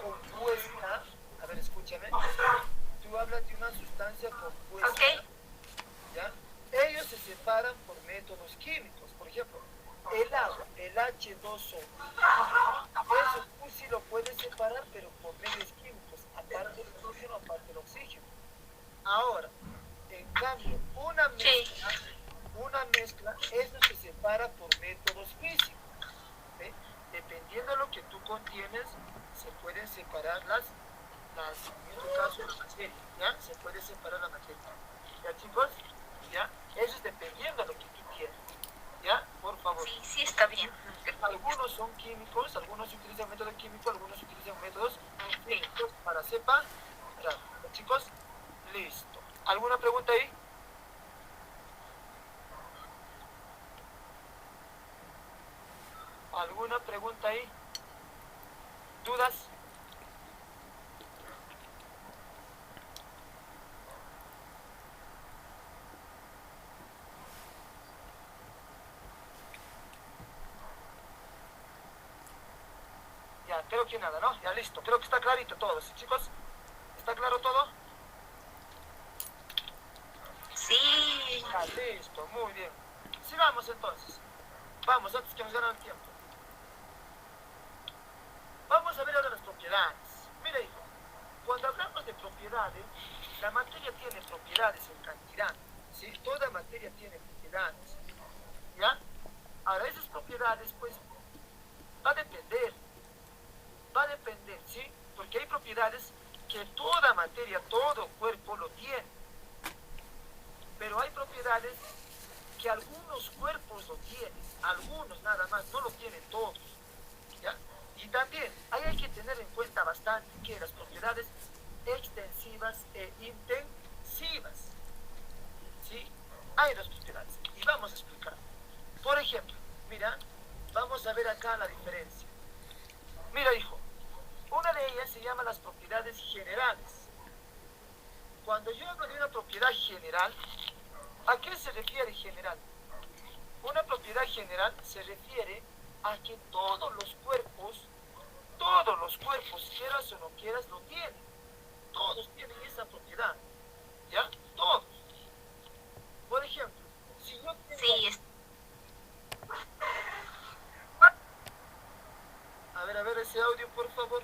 compuesta, a ver, escúchame, tú hablas de una sustancia compuesta, Ok. ¿ya? Ellos se separan por métodos químicos. Por ejemplo, el agua, el H2O. Eso tú sí lo puedes separar, pero por medios químicos, aparte del oxígeno, aparte del oxígeno. Ahora, en cambio, una mezcla, eso se separa por métodos físicos. ¿Sí? Dependiendo de lo que tú contienes, se pueden separar en este caso, la materia, ¿ya? Se puede separar la materia. ¿Ya, chicos? ¿Ya? Eso es dependiendo de lo que tú quieras. ¿Ya? Por favor. Sí, sí está bien. Algunos son químicos, algunos utilizan métodos químicos, algunos utilizan métodos físicos para separar. ¿Ya, chicos? Listo. ¿Alguna pregunta ahí? ¿Alguna pregunta ahí? ¿Dudas? Ya, creo que nada, ¿no? Ya listo. Creo que está clarito todo, ¿sí, chicos? ¿Está claro todo? Sí. Ya, listo, muy bien. Sigamos entonces. Vamos, antes que nos ganen el tiempo. Vamos a ver ahora las propiedades. Mira, hijo, cuando hablamos de propiedades, la materia tiene propiedades en cantidad, ¿sí? Toda materia tiene propiedades, ¿ya? Ahora, esas propiedades, pues, va a depender, ¿sí? Porque hay propiedades que toda materia, todo cuerpo lo tiene, pero hay propiedades que algunos cuerpos lo tienen, algunos nada más, no lo tienen todos, ¿ya? Y también ahí hay que tener en cuenta bastante que las propiedades extensivas e intensivas, ¿sí? Hay dos propiedades y vamos a explicar. Por ejemplo, mira, vamos a ver acá la diferencia. Mira, hijo, una de ellas se llama las propiedades generales. Cuando yo hablo de una propiedad general, ¿a qué se refiere general? Una propiedad general se refiere a que todos los cuerpos, quieras o no quieras, lo tienen. Todos tienen esa propiedad, ¿ya? Todos. Por ejemplo, si yo tengo... Sí, A ver ese audio, por favor.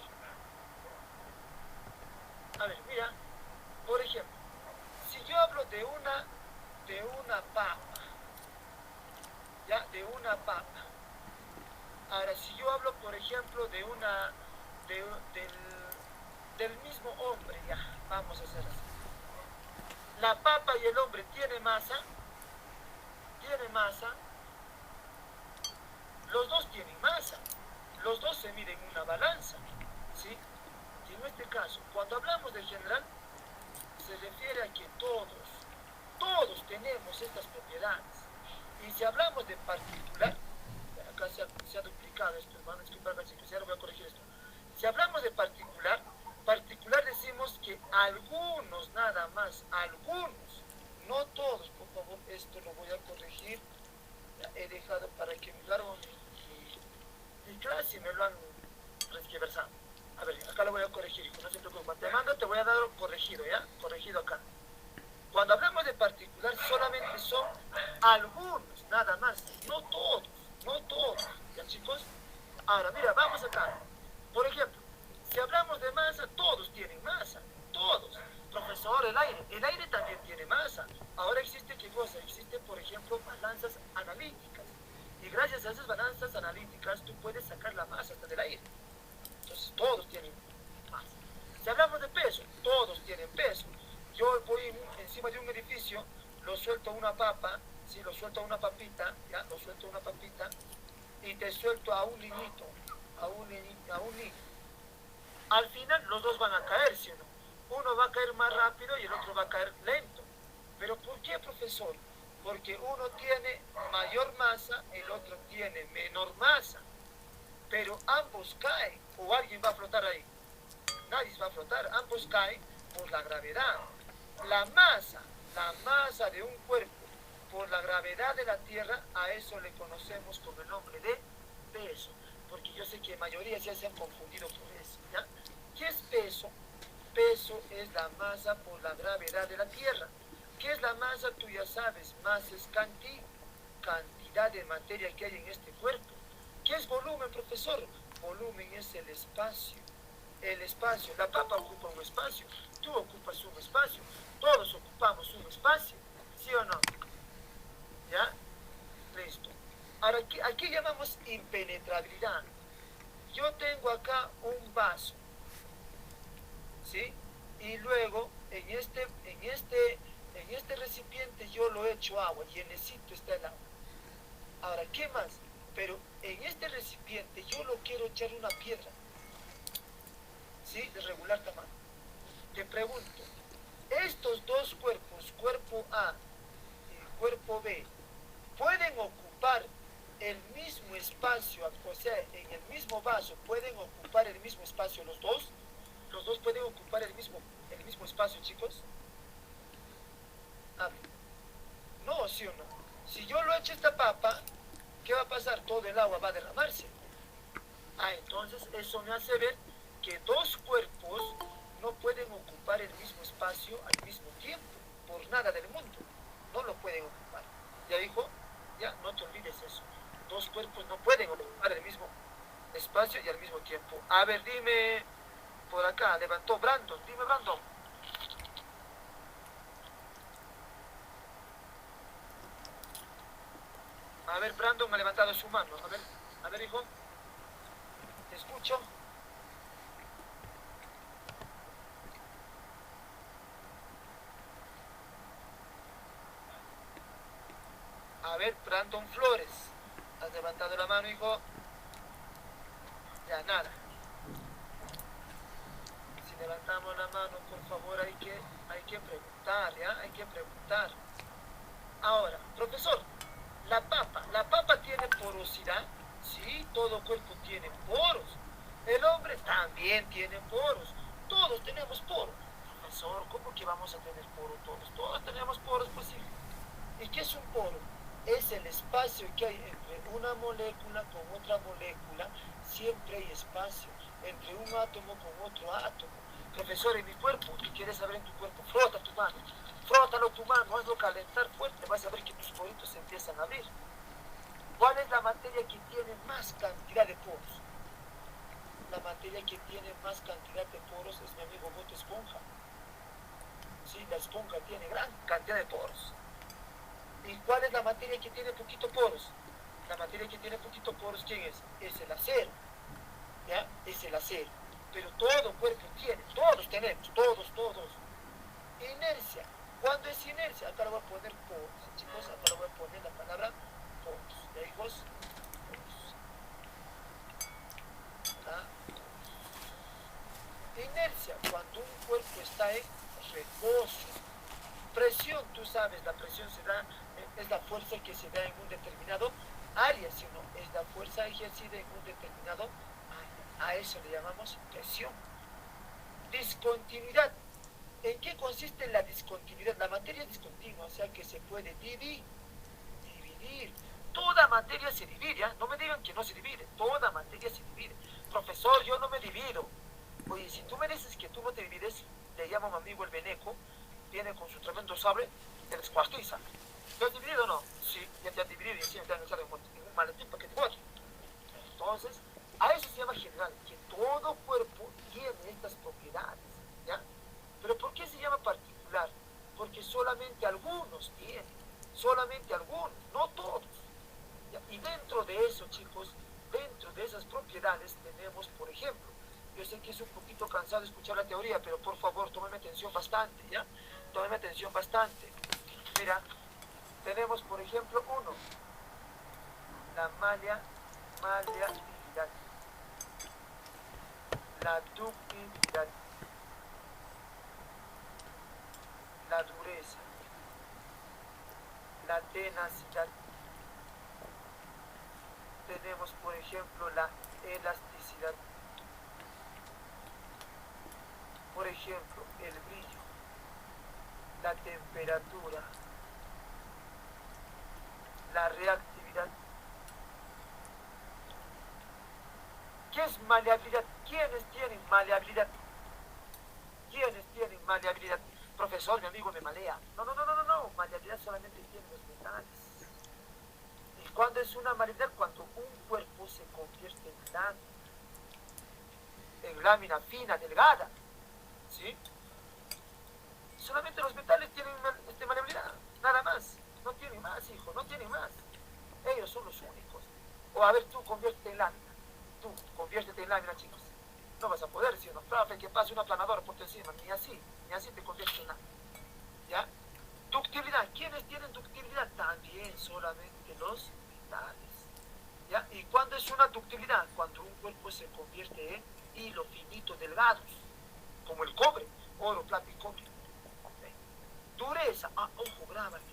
A ver, mira, por ejemplo, si yo hablo de una papa, ¿ya? De una papa. Ahora, si yo hablo, por ejemplo, del mismo hombre, ya, vamos a hacer así. La papa y el hombre tiene masa, los dos tienen masa, los dos se miden en una balanza, ¿sí? Y en este caso, cuando hablamos de general, se refiere a que todos tenemos estas propiedades. Y si hablamos de particular, acá se ha duplicado esto, hermano, disculpadme, chicos, ya lo voy a corregir esto. Si hablamos de particular decimos que algunos, nada más, algunos, no todos, por favor, esto lo voy a corregir. Ya he dejado para que me largo mi clase y me lo han resquiversado. A ver, acá lo voy a corregir, hijo, no se preocupe. Cuando te mando te voy a dar corregido, ¿ya? Corregido acá. Cuando hablamos de particular solamente son algunos, nada más, no todos, ¿ya, chicos? Ahora, mira, vamos acá. Por ejemplo, si hablamos de masa, todos tienen masa, todos. Profesor, el aire también tiene masa. Ahora existe, ¿qué cosa? Existen, por ejemplo, balanzas analíticas. Y gracias a esas balanzas analíticas, tú puedes sacar la masa hasta del aire. Entonces, todos tienen masa. Si hablamos de peso, todos tienen peso. Yo voy encima de un edificio, lo suelto una papa, ¿sí? Lo suelto a una papita, ¿ya? Lo suelto a una papita, y te suelto a un niñito, a un niño. Al final los dos van a caer, ¿sí o no? Uno va a caer más rápido y el otro va a caer lento. ¿Pero por qué, profesor? Porque uno tiene mayor masa, el otro tiene menor masa. Pero ambos caen, o alguien va a flotar ahí. Nadie va a flotar, ambos caen por la gravedad. La masa de un cuerpo, por la gravedad de la Tierra, a eso le conocemos con el nombre de peso. Porque yo sé que la mayoría ya se han confundido por eso, ¿ya? ¿Qué es peso? Peso es la masa por la gravedad de la Tierra. ¿Qué es la masa? Tú ya sabes, masa es cantidad de materia que hay en este cuerpo. ¿Qué es volumen, profesor? Volumen es el espacio. El espacio, la papa ocupa un espacio, tú ocupas un espacio, todos ocupamos un espacio, ¿sí o no? ¿Ya? Listo. Ahora, aquí llamamos impenetrabilidad. Yo tengo acá un vaso, ¿sí? Y luego en este recipiente yo lo echo agua y en necesito está el agua. Ahora, ¿qué más? Pero en este recipiente yo lo quiero echar una piedra, ¿sí? De regular tamaño. Te pregunto, estos dos cuerpos, cuerpo A y cuerpo B, ¿pueden ocupar el mismo espacio? O sea, en el mismo vaso, ¿pueden ocupar el mismo espacio los dos? ¿Los dos pueden ocupar el mismo espacio, chicos? A ver, no, ¿sí o no? Si yo lo echo esta papa, ¿qué va a pasar? Todo el agua va a derramarse. Entonces eso me hace ver que dos cuerpos no pueden ocupar el mismo espacio al mismo tiempo, por nada del mundo. No lo pueden ocupar. ¿Ya dijo? Ya, no te olvides eso. Dos cuerpos no pueden ocupar el mismo espacio y al mismo tiempo. A ver, dime por acá, levantó Brandon. Dime, Brandon. A ver, Brandon ha levantado su mano. A ver, hijo. Te escucho. A ver, Brandon Flores. ¿Has levantado la mano, hijo? Ya, nada. Si levantamos la mano, por favor, hay que preguntar, ¿ya? Hay que preguntar. Ahora, profesor, la papa tiene porosidad. Sí, todo cuerpo tiene poros. El hombre también tiene poros. Todos tenemos poros. Profesor, ¿cómo que vamos a tener poros todos? Todos tenemos poros, pues sí. ¿Y qué es un poro? Es el espacio que hay entre una molécula con otra molécula. Siempre hay espacio entre un átomo con otro átomo. Profesor, en mi cuerpo, ¿tú quieres saber en tu cuerpo? Frota tu mano. Frótalo tu mano, hazlo calentar fuerte. Vas a ver que tus poritos se empiezan a abrir. ¿Cuál es la materia que tiene más cantidad de poros? La materia que tiene más cantidad de poros es mi amigo Bob Esponja. Sí, la esponja tiene gran cantidad de poros. ¿Y cuál es la materia que tiene poquito poros? La materia que tiene poquito poros, ¿quién es? Es el acero. ¿Ya? Es el acero. Pero todo cuerpo tiene, todos tenemos, todos. Inercia. ¿Cuándo es inercia? Acá le voy a poner poros, chicos. Acá le voy a poner la palabra poros. ¿Ya, hijos? Poros. Inercia. Cuando un cuerpo está en reposo. Presión, tú sabes, la presión es la fuerza que se da en un determinado área, ¿sí o no? Es la fuerza ejercida en un determinado área. A eso le llamamos presión. Discontinuidad. ¿En qué consiste la discontinuidad? La materia es discontinua, o sea que se puede dividir. Toda materia se divide, ¿ya? No me digan que no se divide. Toda materia se divide. Profesor, yo no me divido. Oye, si tú me dices que tú no te divides, le llamo a mi amigo el Beneco, viene con su tremendo sable, te descuartiza. ¿Te has dividido o no? Sí, ya te has dividido y encima te han echado en un maletín para que te cuatro. Entonces, a eso se llama general, que todo cuerpo tiene estas propiedades, ¿ya? Pero ¿por qué se llama particular? Porque solamente algunos tienen, solamente algunos, no todos. ¿Ya? Y dentro de eso, chicos, dentro de esas propiedades tenemos, por ejemplo, yo sé que es un poquito cansado escuchar la teoría, pero por favor, tómeme atención bastante, ¿ya? Tómeme atención bastante. Mira, tenemos, por ejemplo, uno, la maleabilidad, la ductilidad, la dureza, la tenacidad. Tenemos, por ejemplo, la elasticidad. Por ejemplo, el brillo, la temperatura, la reactividad. ¿Qué es maleabilidad? ¿Quiénes tienen maleabilidad? ¿Quiénes tienen maleabilidad? profesor, mi amigo me malea. No, no, no, no, no, no. Maleabilidad solamente tienen los metales. ¿Y cuándo es una maleabilidad? Cuando un cuerpo se convierte en lámina fina, delgada. ¿Sí? Solamente los metales tienen maleabilidad. Nada más. No tienen más, hijo. No tienen más. Ellos son los únicos. O a ver, tú conviértete en lámina. Tú conviértete en lámina, chicos. No vas a poder, si no, profe, que pase una planadora por tu encima. Ni así te conviertes en lámina. ¿Ya? Ductilidad. ¿Quiénes tienen ductilidad? También solamente los metales. ¿Ya? ¿Y cuándo es una ductilidad? Cuando un cuerpo se convierte en hilos finitos delgados, como el cobre, oro, plata y cobre. ¿Okay? Dureza. Ah, ojo, grábate.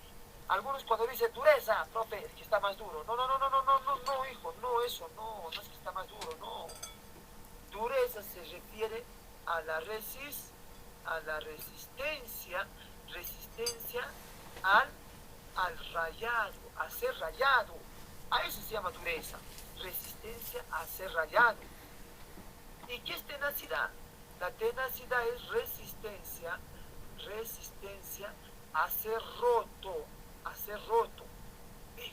Algunos cuando dicen dureza, profe, es que está más duro. No, no, no, no, no, no, no, no, hijo, no, eso, no, no es que está más duro, no. Dureza se refiere a la resistencia al rayado, a ser rayado. A eso se llama dureza, resistencia a ser rayado. ¿Y qué es tenacidad? La tenacidad es resistencia a ser roto,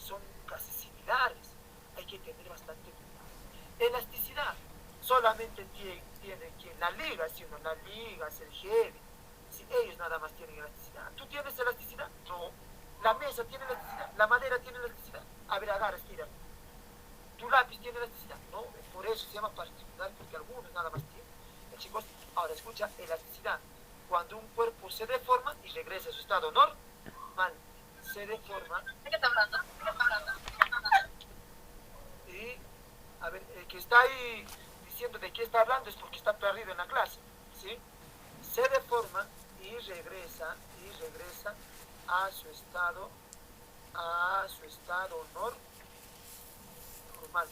son casi similares. Hay que tener bastante cuidado. Elasticidad solamente tiene quien la liga, si no la liga, el heavy. Si ellos nada más tienen elasticidad. ¿Tú tienes elasticidad? No. La mesa tiene elasticidad, la madera tiene elasticidad. A ver, agarra, estira. ¿Tu lápiz tiene elasticidad? No, por eso se llama particular, porque algunos nada más tienen. Chicos, ahora escucha, elasticidad. Cuando un cuerpo se deforma y regresa a su estado normal, se deforma. ¿De qué está hablando? Y, a ver, el que está ahí diciendo de qué está hablando es porque está perdido en la clase, ¿sí? Se deforma y regresa a su estado normal.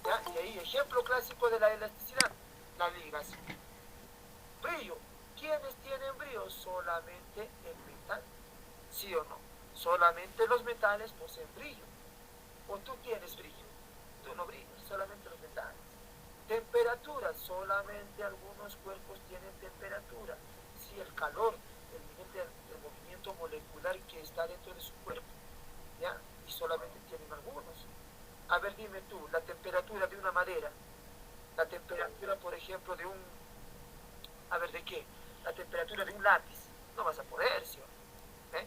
¿Ya? Y ahí, ejemplo clásico de la elasticidad, la ligación. Brillo. ¿Quiénes tienen brillo? Solamente el metal. ¿Sí o no? Solamente los metales poseen brillo. ¿O tú tienes brillo? Tú no brillas, solamente los metales. Temperatura. Solamente algunos cuerpos tienen temperatura. Sí, el calor, el movimiento molecular que está dentro de su cuerpo. ¿Ya? Y solamente tienen algunos. A ver, dime tú, la temperatura de una madera, la temperatura, por ejemplo, de un... A ver, ¿de qué? La temperatura de un lápiz. No vas a poder, ¿sí o no? ¿Eh?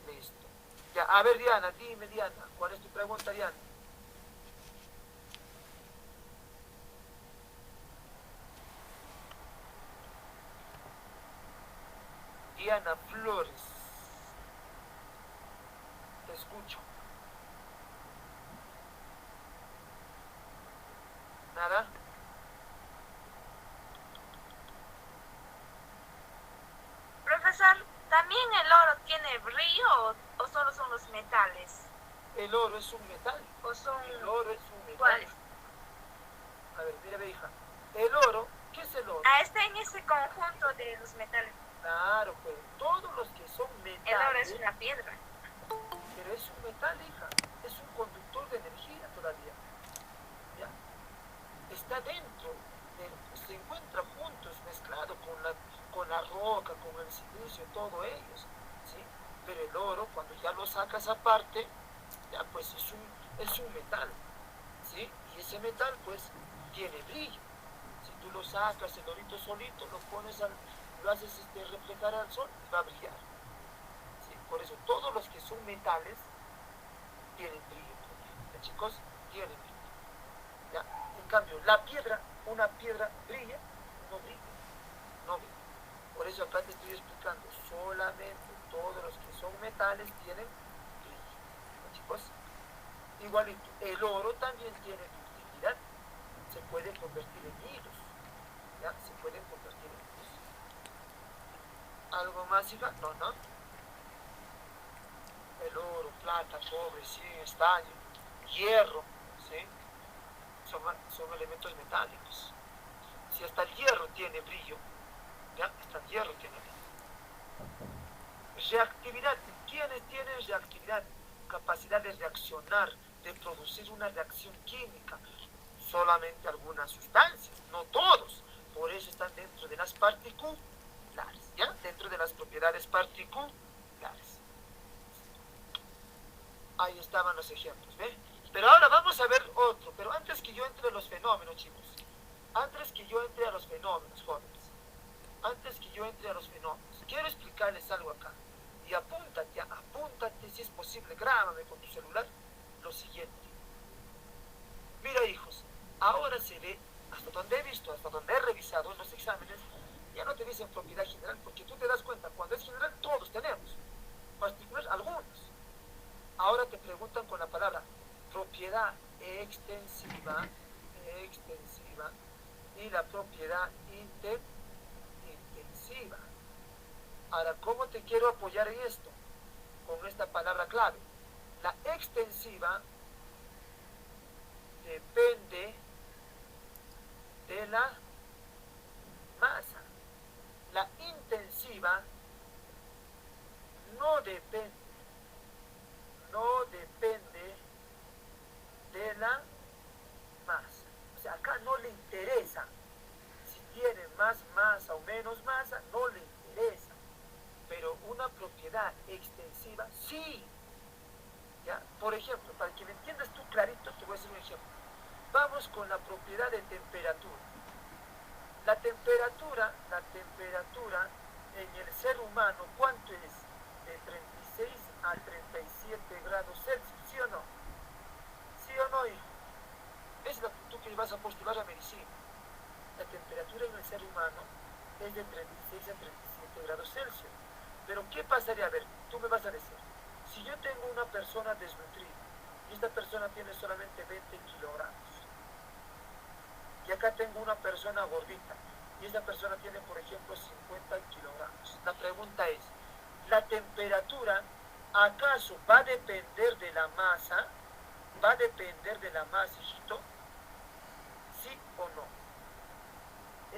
Listo. Ya, a ver, Diana, dime, Diana, ¿cuál es tu pregunta, Diana? Diana Flores. Te escucho. ¿Nada? Profesor, ¿también el oro tiene brillo o solo son los metales? El oro es un metal. ¿O son El oro es un metal. cuáles? A ver, mira, hija. El oro, ¿qué es el oro? Ah, está en ese conjunto de los metales. Claro, pues todos los que son metales. El oro es una piedra. Pero es un metal, hija. Es un conductor de energía todavía. ¿Ya? Está dentro, se encuentra juntos, mezclado con la roca, con el silicio, todo ellos. ¿Sí? Pero el oro, cuando ya lo sacas aparte, ya pues es un metal. ¿Sí? Y ese metal, pues, tiene brillo. Si tú lo sacas, el orito solito, lo haces reflejar al sol, va a brillar. ¿Sí? Por eso, todos los que son metales tienen brillo. ¿Ya, chicos? Tienen brillo. ¿Ya? En cambio, una piedra brilla, no brilla. No brilla. Por eso acá te estoy explicando, solamente todos los que son metales tienen brillo. ¿Ya, chicos? Igualito, el oro también tiene ductilidad. Se puede convertir en hilos. ¿Ya? Se pueden convertir en hilos. ¿Algo más, hija? No, no. El oro, plata, cobre, zinc, estaño, hierro, ¿sí? Son elementos metálicos. Si hasta el hierro tiene brillo, ¿ya? Hasta el hierro tiene brillo. Reactividad. ¿Quiénes tienen reactividad? Capacidad de reaccionar, de producir una reacción química. Solamente algunas sustancias, no todos. Por eso están dentro de las partículas ¿ya? Dentro de las propiedades particulares. Ahí estaban los ejemplos, ¿ve? Pero ahora vamos a ver otro, pero antes que yo entre a los fenómenos, chicos, antes que yo entre a los fenómenos, jóvenes, antes que yo entre a los fenómenos, quiero explicarles algo acá. Y apúntate, si es posible, grábame con tu celular lo siguiente. Mira, hijos, ahora se ve, hasta donde he visto, hasta donde he revisado en los exámenes, ya no te dicen propiedad general, porque tú te das cuenta, cuando es general todos tenemos, particular algunos. Ahora te preguntan con la palabra propiedad extensiva, y la propiedad intensiva. Ahora, ¿cómo te quiero apoyar en esto? Con esta palabra clave. La extensiva depende de la masa. La intensiva no depende de la masa. O sea, acá no le interesa si tiene más masa o menos masa, no le interesa. Pero una propiedad extensiva, sí. ¿Ya? Por ejemplo, para que me entiendas tú clarito, te voy a hacer un ejemplo. Vamos con la propiedad de temperatura. La temperatura en el ser humano, ¿cuánto es? De 36 a 37 grados Celsius, ¿sí o no? ¿Sí o no, hijo? Es tú que vas a postular a medicina. La temperatura en el ser humano es de 36 a 37 grados Celsius. Pero ¿qué pasaría? A ver, tú me vas a decir, si yo tengo una persona desnutrida y esta persona tiene solamente 20 kilogramos, y acá tengo una persona gordita y esta persona tiene, por ejemplo, 50 kilogramos. La pregunta es, ¿la temperatura acaso va a depender de la masa? ¿Va a depender de la masa, hijito? ¿Sí o no?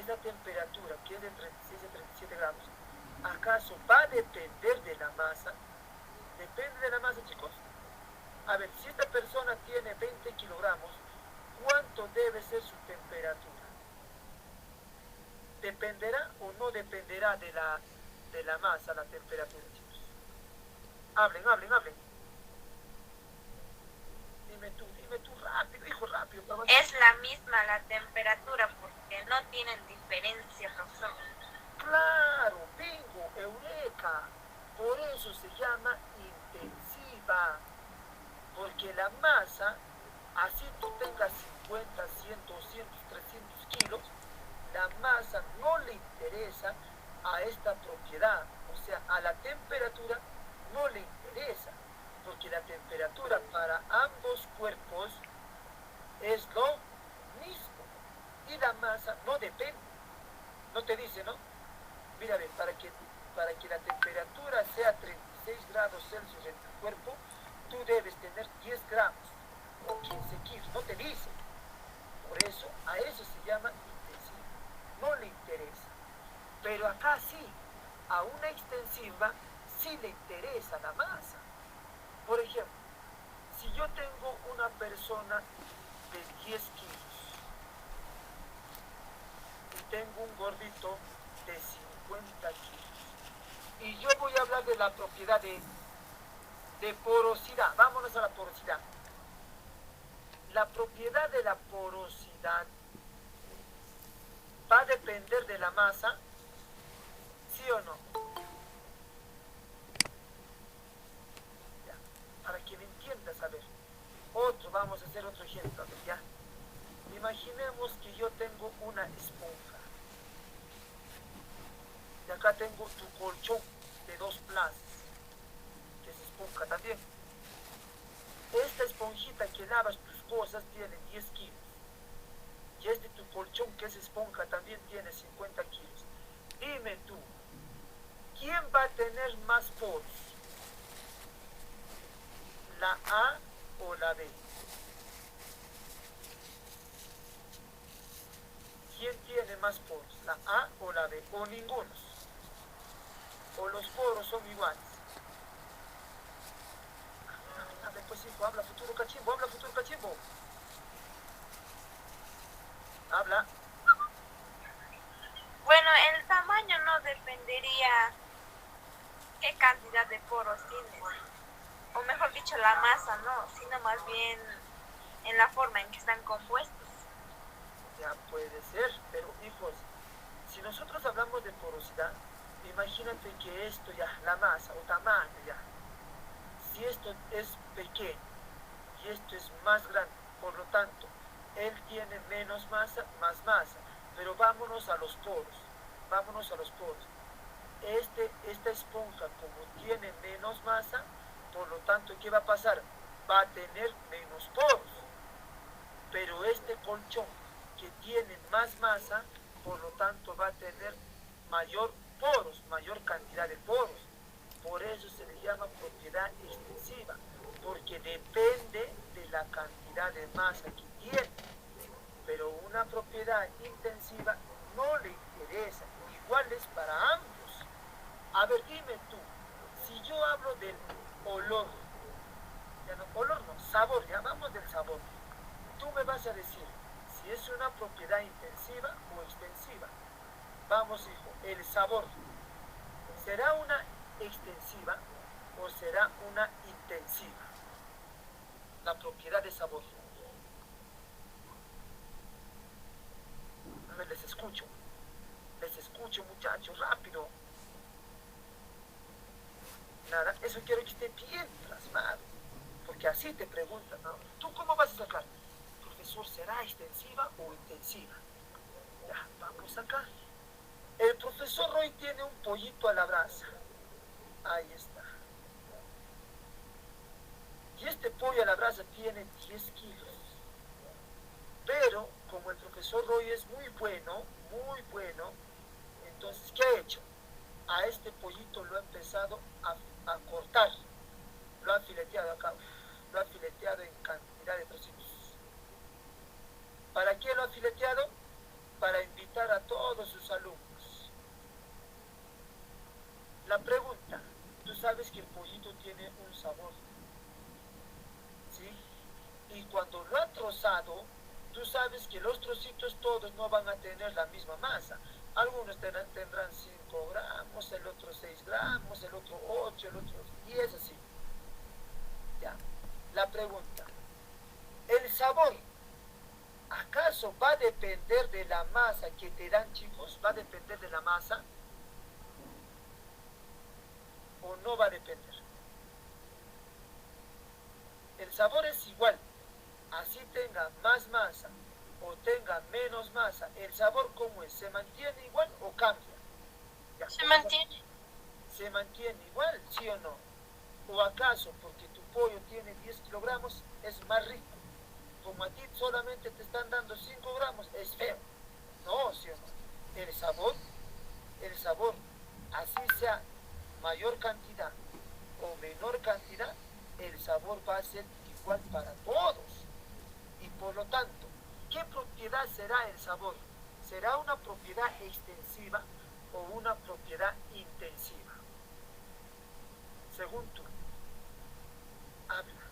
Esa temperatura que es de 36 a 37 grados, ¿acaso va a depender de la masa? Depende de la masa, chicos. A ver, si esta persona tiene 20 kilogramos, ¿cuánto debe ser su temperatura? ¿Dependerá o no dependerá de la masa, la temperatura, chicos? Hablen. Dime tú, rápido, hijo, rápido. Es la misma la temperatura porque no tienen diferencia, profesor. Claro, bingo, eureka. Por eso se llama intensiva. Porque la masa, así tú tengas 50, 100, 200, 300 kilos, la masa no le interesa a esta propiedad. O sea, a la temperatura no le interesa. Porque la temperatura para ambos cuerpos es lo mismo. Y la masa no depende. No te dice, ¿no? Mira, ve, para que la temperatura sea 36 grados Celsius en tu cuerpo, tú debes tener 10 gramos o 15 kilos. No te dice. Por eso, a eso se llama intensiva. No le interesa. Pero acá sí, a una extensiva sí le interesa la masa. Por ejemplo, si yo tengo una persona de 10 kilos y tengo un gordito de 50 kilos, y yo voy a hablar de la propiedad de porosidad. Vámonos a la porosidad. La propiedad de la porosidad va a depender de la masa, ¿sí o no? Ya, para que me entiendas, a ver. Vamos a hacer otro ejemplo, a ver, ya. Imaginemos que yo tengo una esponja. Y acá tengo tu colchón de 2 plazas, que es esponja también. Esta esponjita que lavas tus cosas tiene 10 kilos. Y este tu colchón que es esponja también tiene 50 kilos. Dime tú, ¿quién va a tener más poros? ¿La A o la B? ¿Quién tiene más poros? ¿La A o la B? O ninguno. O los poros son iguales. Habla pues, hijo, habla futuro cachimbo, Habla. Bueno, el tamaño no depende cantidad de poros tienes, o mejor dicho la masa, no, sino más bien en la forma en que están compuestos. Ya puede ser, pero hijos, si nosotros hablamos de porosidad, imagínate que esto ya, la masa o tamaño ya, si esto es pequeño y esto es más grande, por lo tanto, él tiene menos masa, más masa, pero vámonos a los poros, vámonos a los poros. Esta esponja, como tiene menos masa, por lo tanto, ¿qué va a pasar? Va a tener menos poros. Pero este colchón, que tiene más masa, por lo tanto, va a tener mayor poros, mayor cantidad de poros. Por eso se le llama propiedad extensiva, porque depende de la cantidad de masa que tiene. Pero una propiedad intensiva no le interesa, igual es para ambos. A ver, dime tú, si yo hablo del olor, ya no, olor no, sabor, ya vamos del sabor, tú me vas a decir si es una propiedad intensiva o extensiva. Vamos, hijo, el sabor, ¿será una extensiva o será una intensiva? La propiedad de sabor. Les escucho muchachos, rápido. Nada, eso quiero que esté bien plasmado, porque así te preguntan, ¿no? ¿Tú cómo vas a sacar? Profesor, ¿será extensiva o intensiva? Ya, vamos acá. El profesor Roy tiene un pollito a la brasa. Ahí está. Y este pollo a la brasa tiene 10 kilos. Pero, como el profesor Roy es muy bueno, entonces, ¿qué ha hecho? A este pollito lo ha empezado a cortar. Lo ha fileteado acá. Lo ha fileteado en cantidad de trocitos. ¿Para qué lo ha fileteado? Para invitar a todos sus alumnos. La pregunta, tú sabes que el pollito tiene un sabor, ¿sí? Y cuando lo ha trozado, tú sabes que los trocitos todos no van a tener la misma masa. Algunos tendrán 5 gramos, el otro 6 gramos, el otro 8, el otro 10, así. Ya. La pregunta, ¿el sabor acaso va a depender de la masa que te dan, chicos? ¿Va a depender de la masa? ¿O no va a depender? El sabor es igual, así tenga más masa o tenga menos masa. ¿El sabor cómo es? ¿Se mantiene igual o cambia? Ya, Se mantiene. ¿se mantiene igual, sí o no? ¿O acaso porque tu pollo tiene 10 kilogramos es más rico? Como a ti solamente te están dando 5 gramos, es feo. No, sí o no. El sabor, así sea mayor cantidad o menor cantidad, el sabor va a ser igual para todos. Y por lo tanto, ¿qué propiedad será el sabor? ¿Será una propiedad extensiva o una propiedad intensiva? Según tú, habla.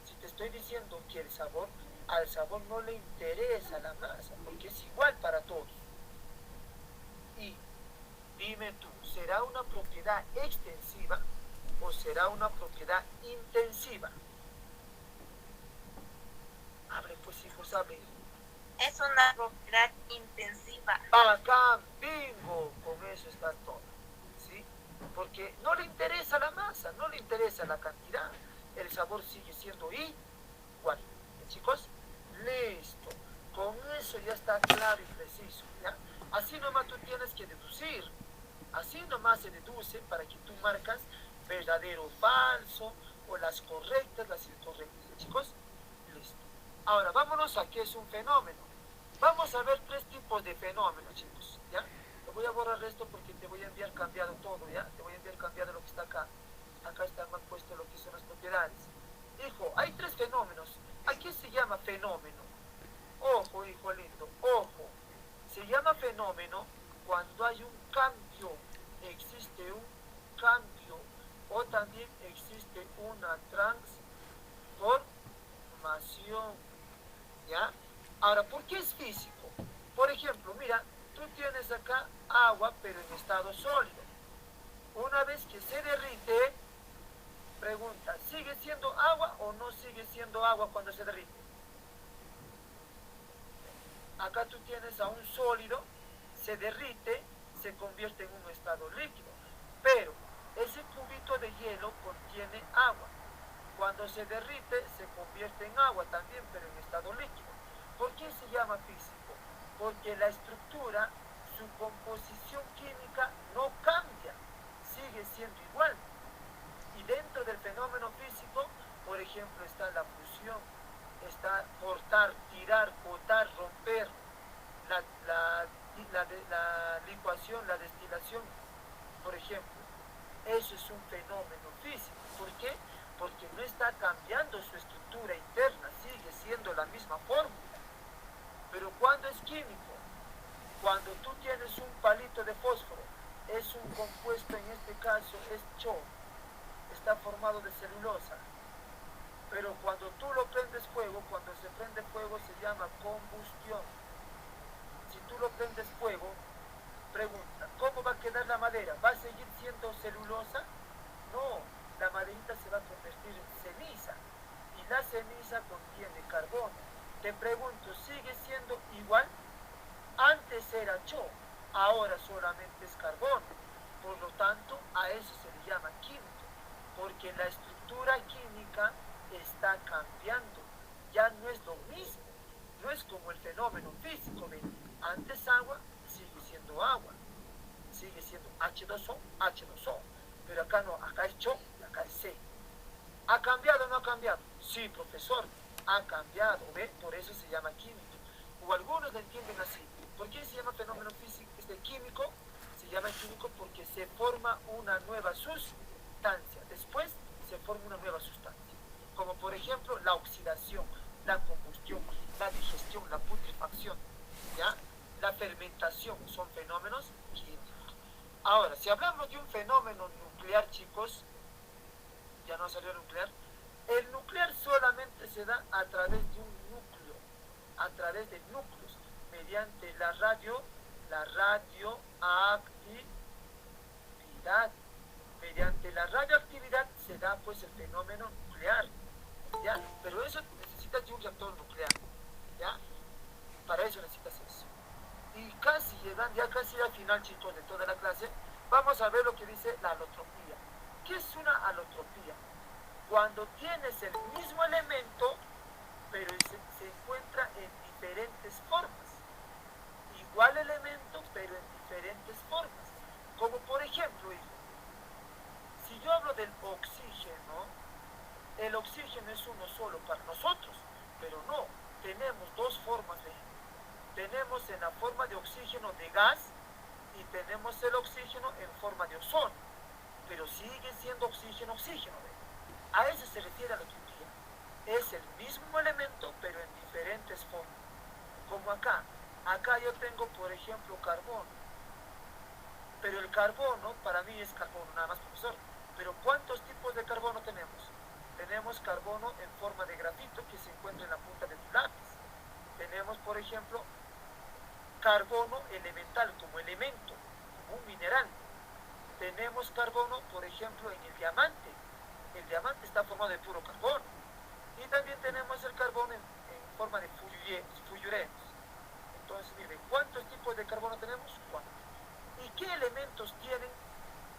Si te estoy diciendo que el sabor, al sabor no le interesa la masa, porque es igual para todos. Y dime tú, ¿será una propiedad extensiva o será una propiedad intensiva? Hable pues, hijos, hable. Es una propiedad intensiva. Acá, bingo, con eso está todo, ¿sí? Porque no le interesa la masa, no le interesa la cantidad, el sabor sigue siendo igual. Chicos, listo, con eso ya está claro y preciso, ¿ya? Así nomás tú tienes que deducir, así nomás se deduce para que tú marcas verdadero o falso, o las correctas, las incorrectas, ¿ya, chicos? Listo. Ahora, vámonos a qué es un fenómeno. Vamos a ver 3 tipos de fenómenos, chicos, ¿ya? Te voy a borrar esto porque te voy a enviar cambiado todo, ¿ya? Te voy a enviar cambiado lo que está acá. Acá está mal puesto lo que son las propiedades. Hijo, hay 3 fenómenos. ¿A qué se llama fenómeno? Ojo, hijo lindo, ojo. Se llama fenómeno cuando hay un cambio. Existe un cambio. O también existe una transformación, ¿ya? Ahora, ¿por qué es físico? Por ejemplo, mira, tú tienes acá agua, pero en estado sólido. Una vez que se derrite, pregunta, ¿sigue siendo agua o no sigue siendo agua cuando se derrite? Acá tú tienes a un sólido, se derrite, se convierte en un estado líquido, pero ese cubito de hielo contiene agua. Cuando se derrite, se convierte en agua también, pero en estado líquido. ¿Por qué se llama físico? Porque la estructura, su composición química no cambia, sigue siendo igual. Y dentro del fenómeno físico, por ejemplo, está la fusión, está cortar, tirar, botar, romper, la licuación, la destilación, por ejemplo. Eso es un fenómeno físico. ¿Por qué? Porque no está cambiando su estructura interna, sigue siendo la misma fórmula. Pero cuando es químico, cuando tú tienes un palito de fósforo, es un compuesto, en este caso es CHO, está formado de celulosa. Pero cuando tú lo prendes fuego, cuando se prende fuego se llama combustión. Si tú lo prendes fuego, pregunta, ¿cómo va a quedar la madera? ¿Va a seguir siendo celulosa? No, la maderita se va a convertir en ceniza y la ceniza contiene carbono. Te pregunto, ¿sigue siendo igual? Antes era CHO, ahora solamente es carbono. Por lo tanto, a eso se le llama químico, porque la estructura química está cambiando. Ya no es lo mismo, no es como el fenómeno físico. ¿Ven? Antes agua, sigue siendo agua, sigue siendo H2O, H2O. Pero acá no, acá es CHO y acá es C. ¿Ha cambiado o no ha cambiado? Sí, profesor, ha cambiado, ¿ve? Por eso se llama químico. O algunos lo entienden así. ¿Por qué se llama fenómeno físico, químico? Se llama químico porque se forma una nueva sustancia. Después se forma una nueva sustancia. Como por ejemplo la oxidación, la combustión, la digestión, la putrefacción, ¿ya? La fermentación son fenómenos químicos. Ahora, si hablamos de un fenómeno nuclear, chicos, ya no salió nuclear, el nuclear solamente se da a través de un núcleo, a través de núcleos, mediante la radioactividad. Mediante la radioactividad se da pues el fenómeno nuclear, ¿ya? Pero eso necesitas de un reactor nuclear, ¿ya? Para eso necesitas eso. Y casi llegando, ya casi al final, chicos, de toda la clase, vamos a ver lo que dice la alotropía. ¿Qué es una alotropía? Cuando tienes el mismo elemento, pero se encuentra en diferentes formas. Igual elemento, pero en diferentes formas. Como por ejemplo, hijo, si yo hablo del oxígeno, el oxígeno es uno solo para nosotros, pero no, tenemos dos formas de él. Tenemos en la forma de oxígeno de gas y tenemos el oxígeno en forma de ozono, pero sigue siendo oxígeno, oxígeno. A eso se refiere a la entropía. Es el mismo elemento, pero en diferentes formas. Como acá yo tengo, por ejemplo, carbono, pero el carbono para mí es carbono, nada más, profesor. Pero ¿cuántos tipos de carbono tenemos? Tenemos carbono en forma de grafito que se encuentra en la punta de tu lápiz. Tenemos, por ejemplo, carbono elemental, como elemento, como un mineral. Tenemos carbono, por ejemplo, en el diamante. El diamante está formado de puro carbono. Y también tenemos el carbono en forma de fullurenos. Entonces, miren, ¿cuántos tipos de carbono tenemos? 4. ¿Y qué elementos tienen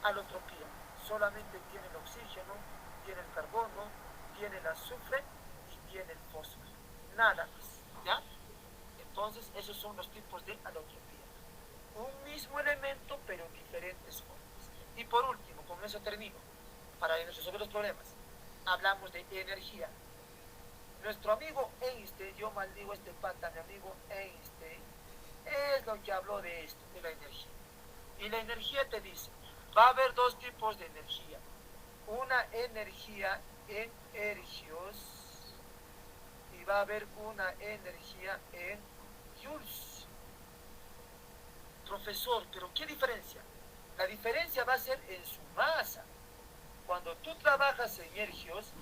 alotropía? Solamente tiene el oxígeno, tiene el carbono, tiene el azufre y tiene el fósforo. Nada más, ¿ya? Entonces, esos son los tipos de alotropía. Un mismo elemento, pero en diferentes formas. Y por último, con eso termino, para resolver los problemas. Hablamos de energía. Nuestro amigo Einstein, yo maldigo a este pata, mi amigo Einstein, es lo que habló de esto, de la energía. Y la energía te dice, va a haber dos tipos de energía. Una energía en ergios y va a haber una energía en joules. Profesor, ¿pero qué diferencia? La diferencia va a ser en su masa. Cuando tú trabajas en ergios,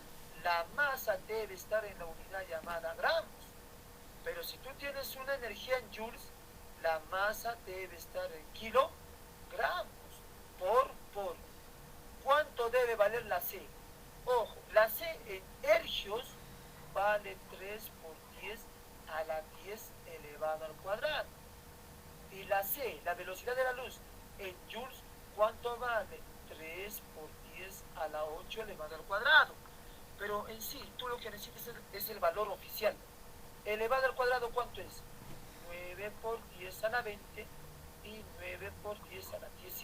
la masa debe estar en la unidad llamada gramos. Pero si tú tienes una energía en joules, la masa debe estar en kilogramos. ¿cuánto debe valer la C? Ojo, la C en ergios vale 3 por 10 a la 10 elevado al cuadrado. Y la C, la velocidad de la luz, en joules, ¿cuánto vale? 3 por 10 a la 8 elevado al cuadrado. Pero en sí, tú lo que necesitas es el valor oficial. Elevado al cuadrado, ¿cuánto es? 9 por 10 a la 20 y 9 por 10 a la 16.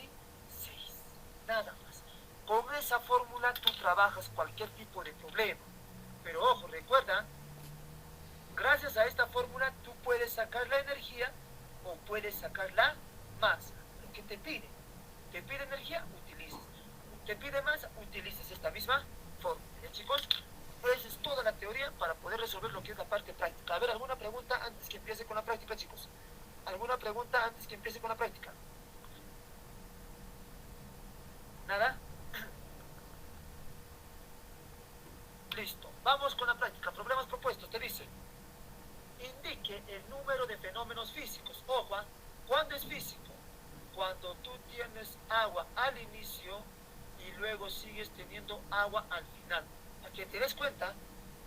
Nada más. Con esa fórmula tú trabajas cualquier tipo de problema. Pero ojo, recuerda, gracias a esta fórmula tú puedes sacar la energía o puedes sacar la masa. Lo que te pide energía, utilices. Te pide masa, utilices esta misma fórmula. ¿Ya, chicos? Esa es toda la teoría para poder resolver lo que es la parte práctica. A ver, ¿alguna pregunta antes que empiece con la práctica, chicos? ¿Alguna pregunta antes que empiece con la práctica? ¿Nada? Listo. Vamos con la práctica. Problemas propuestos. Te dice, indique el número de fenómenos físicos. Ojo, ¿cuándo es físico? Cuando tú tienes agua al inicio y luego sigues teniendo agua al final. ¿A que te des cuenta?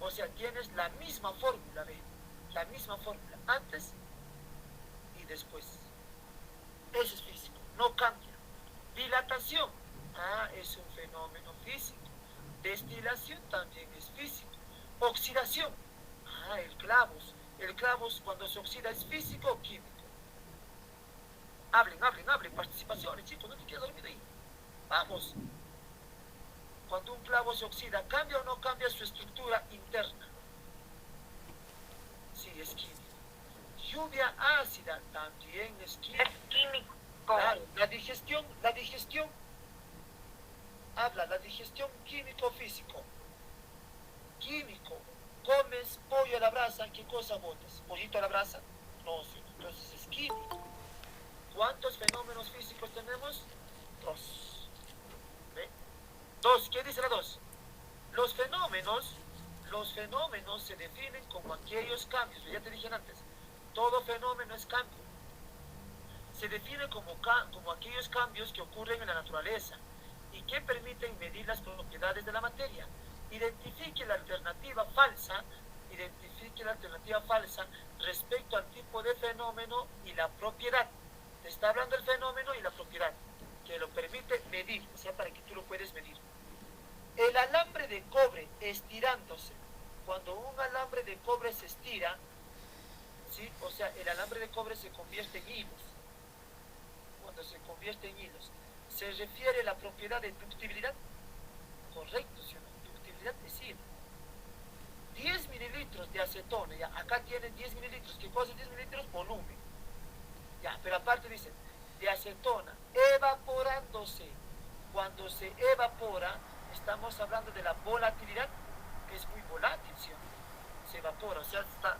O sea, tienes la misma fórmula, ¿ve? La misma fórmula, antes y después. Eso es físico, no cambia. Dilatación, es un fenómeno físico. Destilación también es físico. Oxidación, el clavos. El clavos cuando se oxida es físico o químico. Hablen, participaciones, chicos, no te quedes dormido ahí. Vamos. Cuando un clavo se oxida, ¿cambia o no cambia su estructura interna? Sí, es químico. Lluvia ácida también es químico. Es químico. Claro, la digestión, habla, la digestión químico-físico. Químico, comes pollo a la brasa, ¿qué cosa botas? ¿Pollito a la brasa? No, sí, entonces es químico. ¿Cuántos fenómenos físicos tenemos? 2. ¿Ve? 2, ¿qué dice la 2? Los fenómenos se definen como aquellos cambios, ya te dije antes, todo fenómeno es cambio. Se define como aquellos cambios que ocurren en la naturaleza y que permiten medir las propiedades de la materia. Identifique la alternativa falsa respecto al tipo de fenómeno y la propiedad. Te está hablando el fenómeno y la propiedad, que lo permite medir, o sea, para que tú lo puedes medir. El alambre de cobre estirándose. Cuando un alambre de cobre se estira, ¿sí? O sea, el alambre de cobre se convierte en hilos. Cuando se convierte en hilos, ¿se refiere a la propiedad de ductibilidad? Correcto, ¿sí o no? Ductibilidad es hilo. 10 mililitros de acetona, ya, acá tienen 10 mililitros. ¿Qué cosa es 10 mililitros? Volumen. Ya, pero aparte dicen, de acetona, evaporándose. Cuando se evapora, estamos hablando de la volatilidad, que es muy volátil, ¿sí o no? Se evapora, o sea, está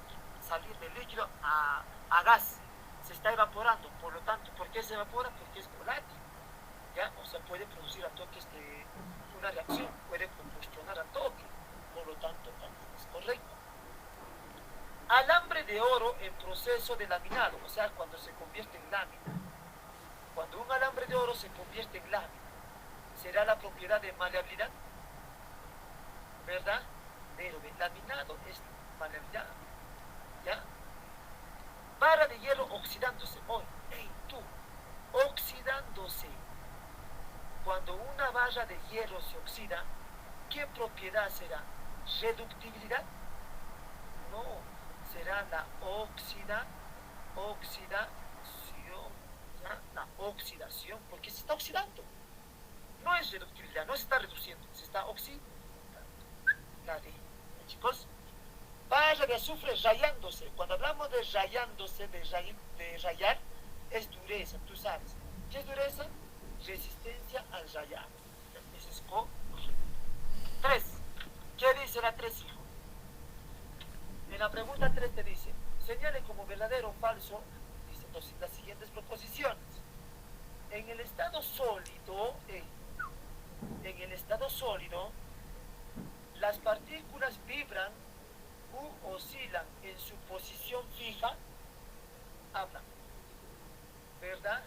salir del líquido a gas, se está evaporando. Por lo tanto, ¿por qué se evapora? Porque es volátil, ¿ya? O sea, puede producir a toques de una reacción, puede combustionar a toque, por lo tanto, también es correcto. Alambre de oro en proceso de laminado, o sea, cuando se convierte en lámina. Cuando un alambre de oro se convierte en lámina, ¿será la propiedad de maleabilidad? ¿Verdad? Pero laminado es maleabilidad. ¿Ya? Barra de hierro oxidándose. Tú, oxidándose. Cuando una barra de hierro se oxida, ¿qué propiedad será? ¿Reductibilidad? No, será la oxidación, ¿ya? La oxidación, porque se está oxidando. No es reductibilidad, no se está reduciendo, se está oxidando. La D, chicos. Barra de azufre rayándose. Cuando hablamos de rayándose, de rayar, es dureza, tú sabes. ¿Qué es dureza? Resistencia al rayado. Ese es correcto. 3. ¿Qué dice la 3, hijo? En la pregunta 3 te dice, señale como verdadero o falso, dice las siguientes proposiciones. En el estado sólido, las partículas vibran u oscilan en su posición fija. Habla, ¿verdad?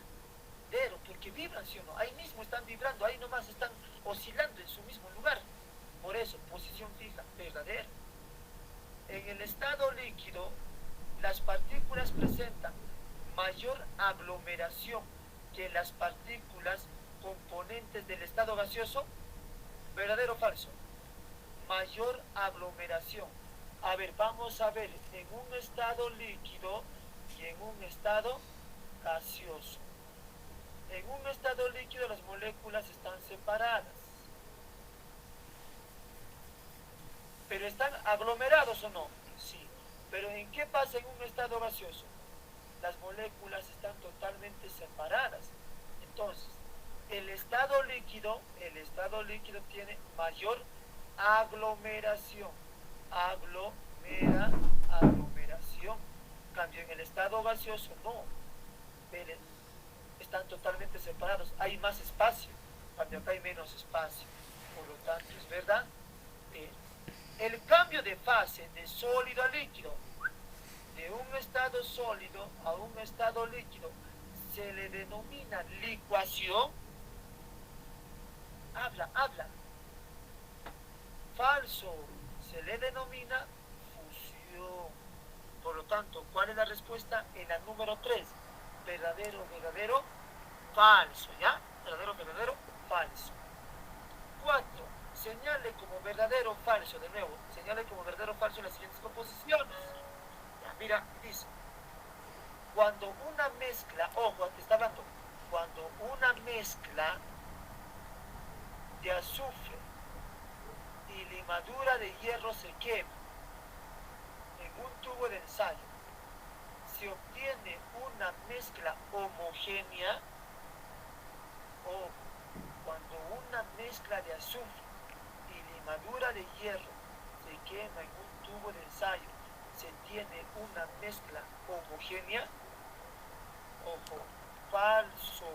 Porque vibran, ¿sí o no? Ahí mismo están vibrando, ahí nomás están oscilando en su mismo lugar. Por eso, posición fija, verdadera. En el estado líquido, las partículas presentan mayor aglomeración que las partículas componentes del estado gaseoso. ¿Verdadero o falso? Mayor aglomeración. A ver, vamos a ver en un estado líquido y en un estado gaseoso. En un estado líquido las moléculas están separadas. ¿Pero están aglomerados o no? Sí. ¿Pero en qué pasa en un estado gaseoso? Las moléculas están totalmente separadas. Entonces, el estado líquido tiene mayor aglomeración. Aglomeración. En cambio, en el estado gaseoso no. Están totalmente separados. Hay más espacio. En cambio, acá hay menos espacio. Por lo tanto, es verdad. El cambio de fase de sólido a líquido, de un estado sólido a un estado líquido, se le denomina licuación. Habla. Falso. Se le denomina fusión. Por lo tanto, ¿cuál es la respuesta? En la número 3. Verdadero, falso. ¿Ya? Verdadero, falso. 4. Señale como verdadero o falso, de nuevo, señale como verdadero o falso las siguientes proposiciones. Ya, mira, dice, cuando una mezcla, ojo, te está hablando, cuando una mezcla de azufre y limadura de hierro se quema en un tubo de ensayo, se obtiene una mezcla homogénea, o cuando una mezcla de azufre y limadura de hierro se quema en un tubo de ensayo, se tiene una mezcla homogénea. Ojo, falso.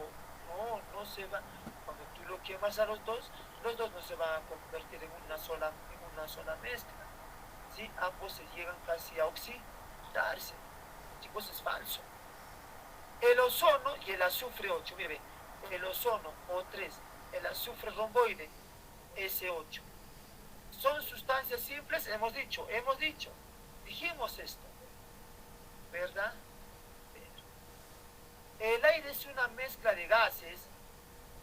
No se va. Cuando tú lo quemas a los dos no se van a convertir en una sola mezcla. ¿Sí? Ambos se llegan casi a oxidarse. Chicos, es falso. El ozono y el azufre 8, mire, el ozono O3, el azufre romboide S8, son sustancias simples, dijimos esto, ¿verdad? El aire es una mezcla de gases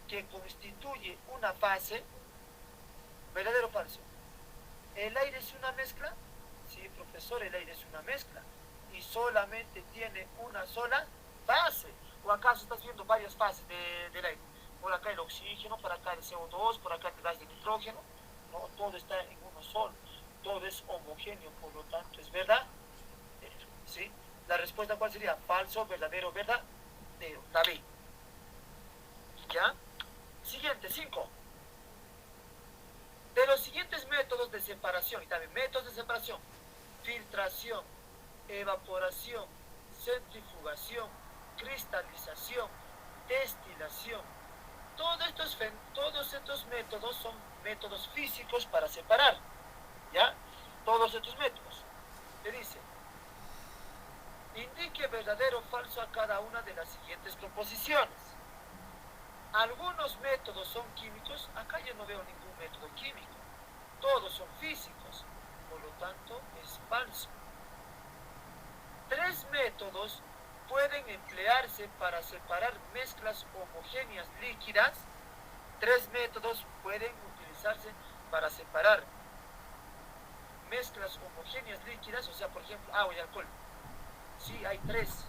que constituye una fase. ¿Verdadero o falso? ¿El aire es una mezcla? Sí, profesor, el aire es una mezcla y solamente tiene una sola fase. ¿O acaso estás viendo varias fases del aire? Por acá el oxígeno, por acá el CO2, por acá el gas de nitrógeno. No, todo está en uno solo. Todo es homogéneo, por lo tanto es verdad. ¿Sí? La respuesta, ¿cuál sería? Falso, verdadero, verdadero. La B. ¿Ya? Siguiente, 5. De los siguientes métodos de separación, y también métodos de separación: filtración, evaporación, centrifugación, cristalización, destilación. Todos estos métodos son métodos físicos para separar. ¿Ya? Todos estos métodos. Le dice, indique verdadero o falso a cada una de las siguientes proposiciones. Algunos métodos son químicos. Acá yo no veo ningún método químico. Todos son físicos. Por lo tanto, es falso. 3 métodos pueden emplearse para separar mezclas homogéneas líquidas. 3 métodos pueden utilizarse para separar mezclas homogéneas líquidas, o sea, por ejemplo, agua y alcohol. Sí, hay 3.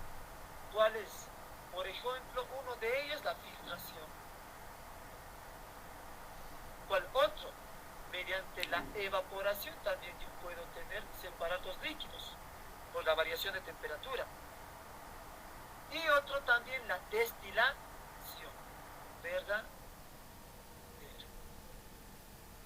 ¿Cuáles? Por ejemplo, uno de ellos, la filtración. ¿Cuál otro? Mediante la evaporación también yo puedo separar 2 líquidos por la variación de temperatura. Y otro también, la destilación. ¿Verdad?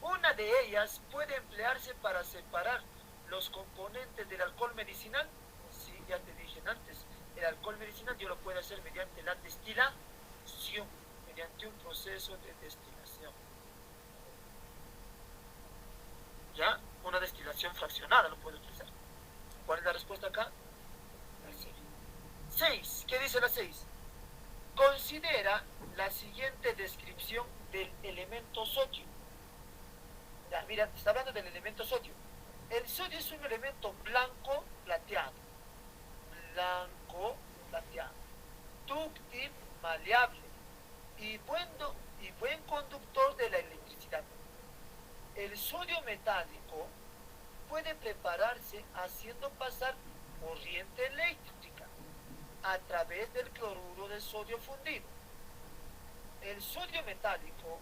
Una de ellas puede emplearse para separar los componentes del alcohol medicinal. Sí, ya te dije antes, el alcohol medicinal yo lo puedo hacer mediante la destilación, mediante un proceso de destilación. ¿Ya? Una destilación fraccionada lo puedo utilizar. ¿Cuál es la respuesta acá? La 6. ¿Qué dice la 6? considera la siguiente descripción del elemento sodio. Ya, mira, está hablando del elemento sodio. El sodio es un elemento blanco plateado. Blanco plateado. Dúctil, maleable y buen conductor de la electricidad. El sodio metálico puede prepararse haciendo pasar corriente eléctrica a través del cloruro de sodio fundido. El sodio metálico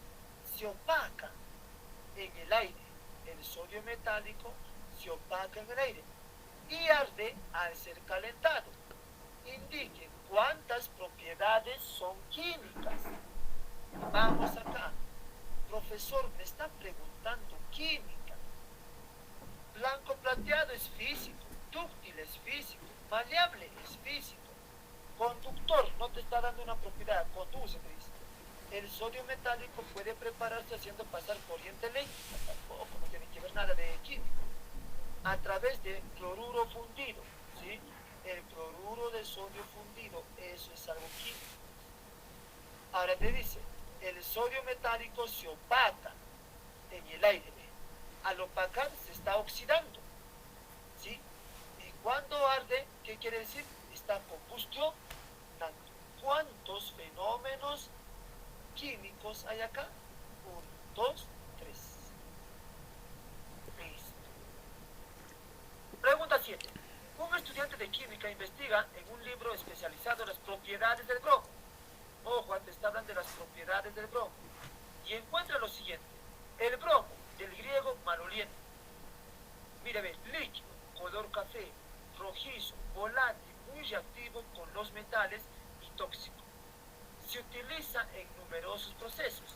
se opaca en el aire. El sodio metálico se opaca en el aire y arde al ser calentado. Indique cuántas propiedades son químicas. Vamos acá. Profesor, me está preguntando química. Blanco plateado es físico, dúctil es físico, maleable es físico. Conductor, no te está dando una propiedad, conduce, te dice. El sodio metálico puede prepararse haciendo pasar corriente eléctrica, tampoco, no tiene que ver nada de químico. A través de cloruro fundido, ¿sí? El cloruro de sodio fundido, eso es algo químico. Ahora te dice, el sodio metálico se opaca en el aire. Al opacar se está oxidando, ¿sí? Y cuando arde, ¿qué quiere decir? Está combustionando. ¿Cuántos fenómenos químicos hay acá? 1, 2, 3. Listo. Pregunta 7. Un estudiante de química investiga en un libro especializado las propiedades del bromo. Ojo, antes está hablando de las propiedades del bromo. Y encuentra lo siguiente. El bromo, del griego maloliente. Mire, ve, líquido, color café, rojizo, volátil, muy reactivo con los metales y tóxico. Se utiliza en numerosos procesos.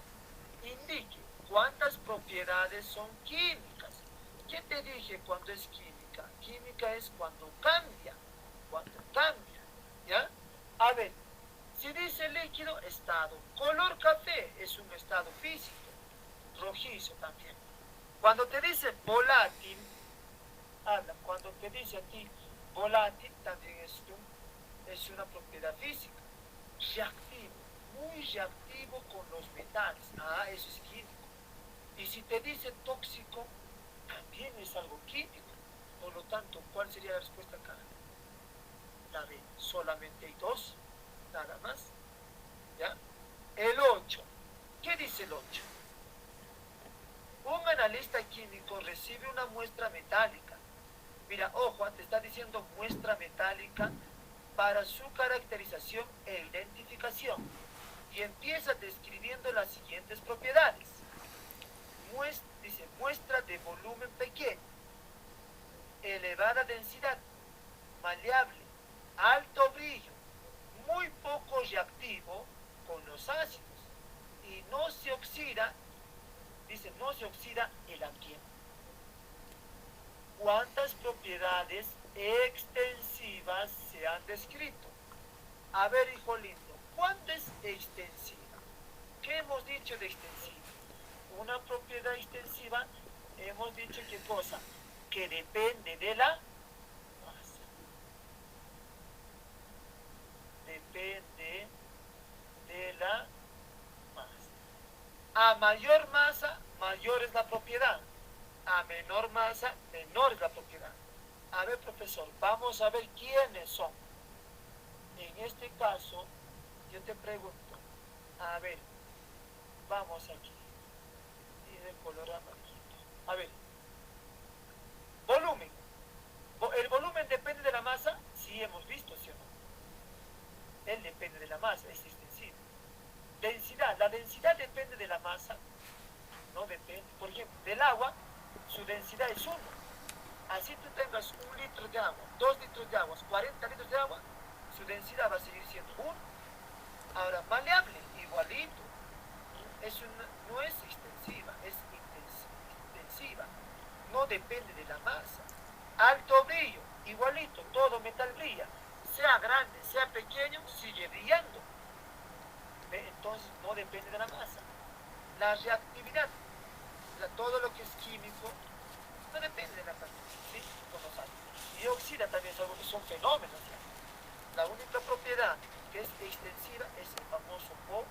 Indique cuántas propiedades son químicas. ¿Qué te dije cuando es química? Química es cuando cambia. Cuando cambia. ¿Ya? A ver, si dice líquido, estado. Color café es un estado físico. Rojizo también. Cuando te dice volátil, habla. Cuando te dice a ti volátil, también es una propiedad física. Reactivo, muy reactivo con los metales. Ah, eso es químico. Y si te dice tóxico, también es algo químico. Por lo tanto, ¿cuál sería la respuesta acá? La B. Solamente hay 2, nada más. ¿Ya? El 8. ¿Qué dice el 8? Un analista químico recibe una muestra metálica. Mira, ojo, te está diciendo muestra metálica para su caracterización e identificación. Y empieza describiendo las siguientes propiedades. Dice, muestra de volumen pequeño, elevada densidad, maleable, alto brillo, muy poco reactivo con los ácidos y no se oxida, dice, no se oxida el ambiente. ¿Cuántas propiedades extensivas se han descrito? A ver, hijo lindo, ¿cuánto es extensiva? ¿Qué hemos dicho de extensiva? Una propiedad extensiva, hemos dicho qué cosa, que depende de la masa. Depende de la masa. A mayor masa, mayor es la propiedad. A menor masa, menor es la propiedad. A ver, profesor, vamos a ver quiénes son. En este caso, yo te pregunto, a ver, vamos aquí. Y de color amarillito. A ver, volumen. ¿El volumen depende de la masa? Sí, hemos visto, ¿sí o no? Él depende de la masa, es extensivo. Densidad, la densidad depende de la masa. No depende. Por ejemplo, del agua, su densidad es 1. Así tú tengas 1 litro de agua, 2 litros de agua, 40 litros de agua, su densidad va a seguir siendo 1. Ahora, maleable, igualito. No es extensiva, es intensiva. No depende de la masa. Alto brillo, igualito, todo metal brilla. Sea grande, sea pequeño, sigue brillando. Entonces, no depende de la masa. La reactividad, todo lo que es químico, no depende de la masa. ¿Sí? Como saben. Y oxida también es algo que son fenómenos. La única propiedad que es extensiva es el famoso O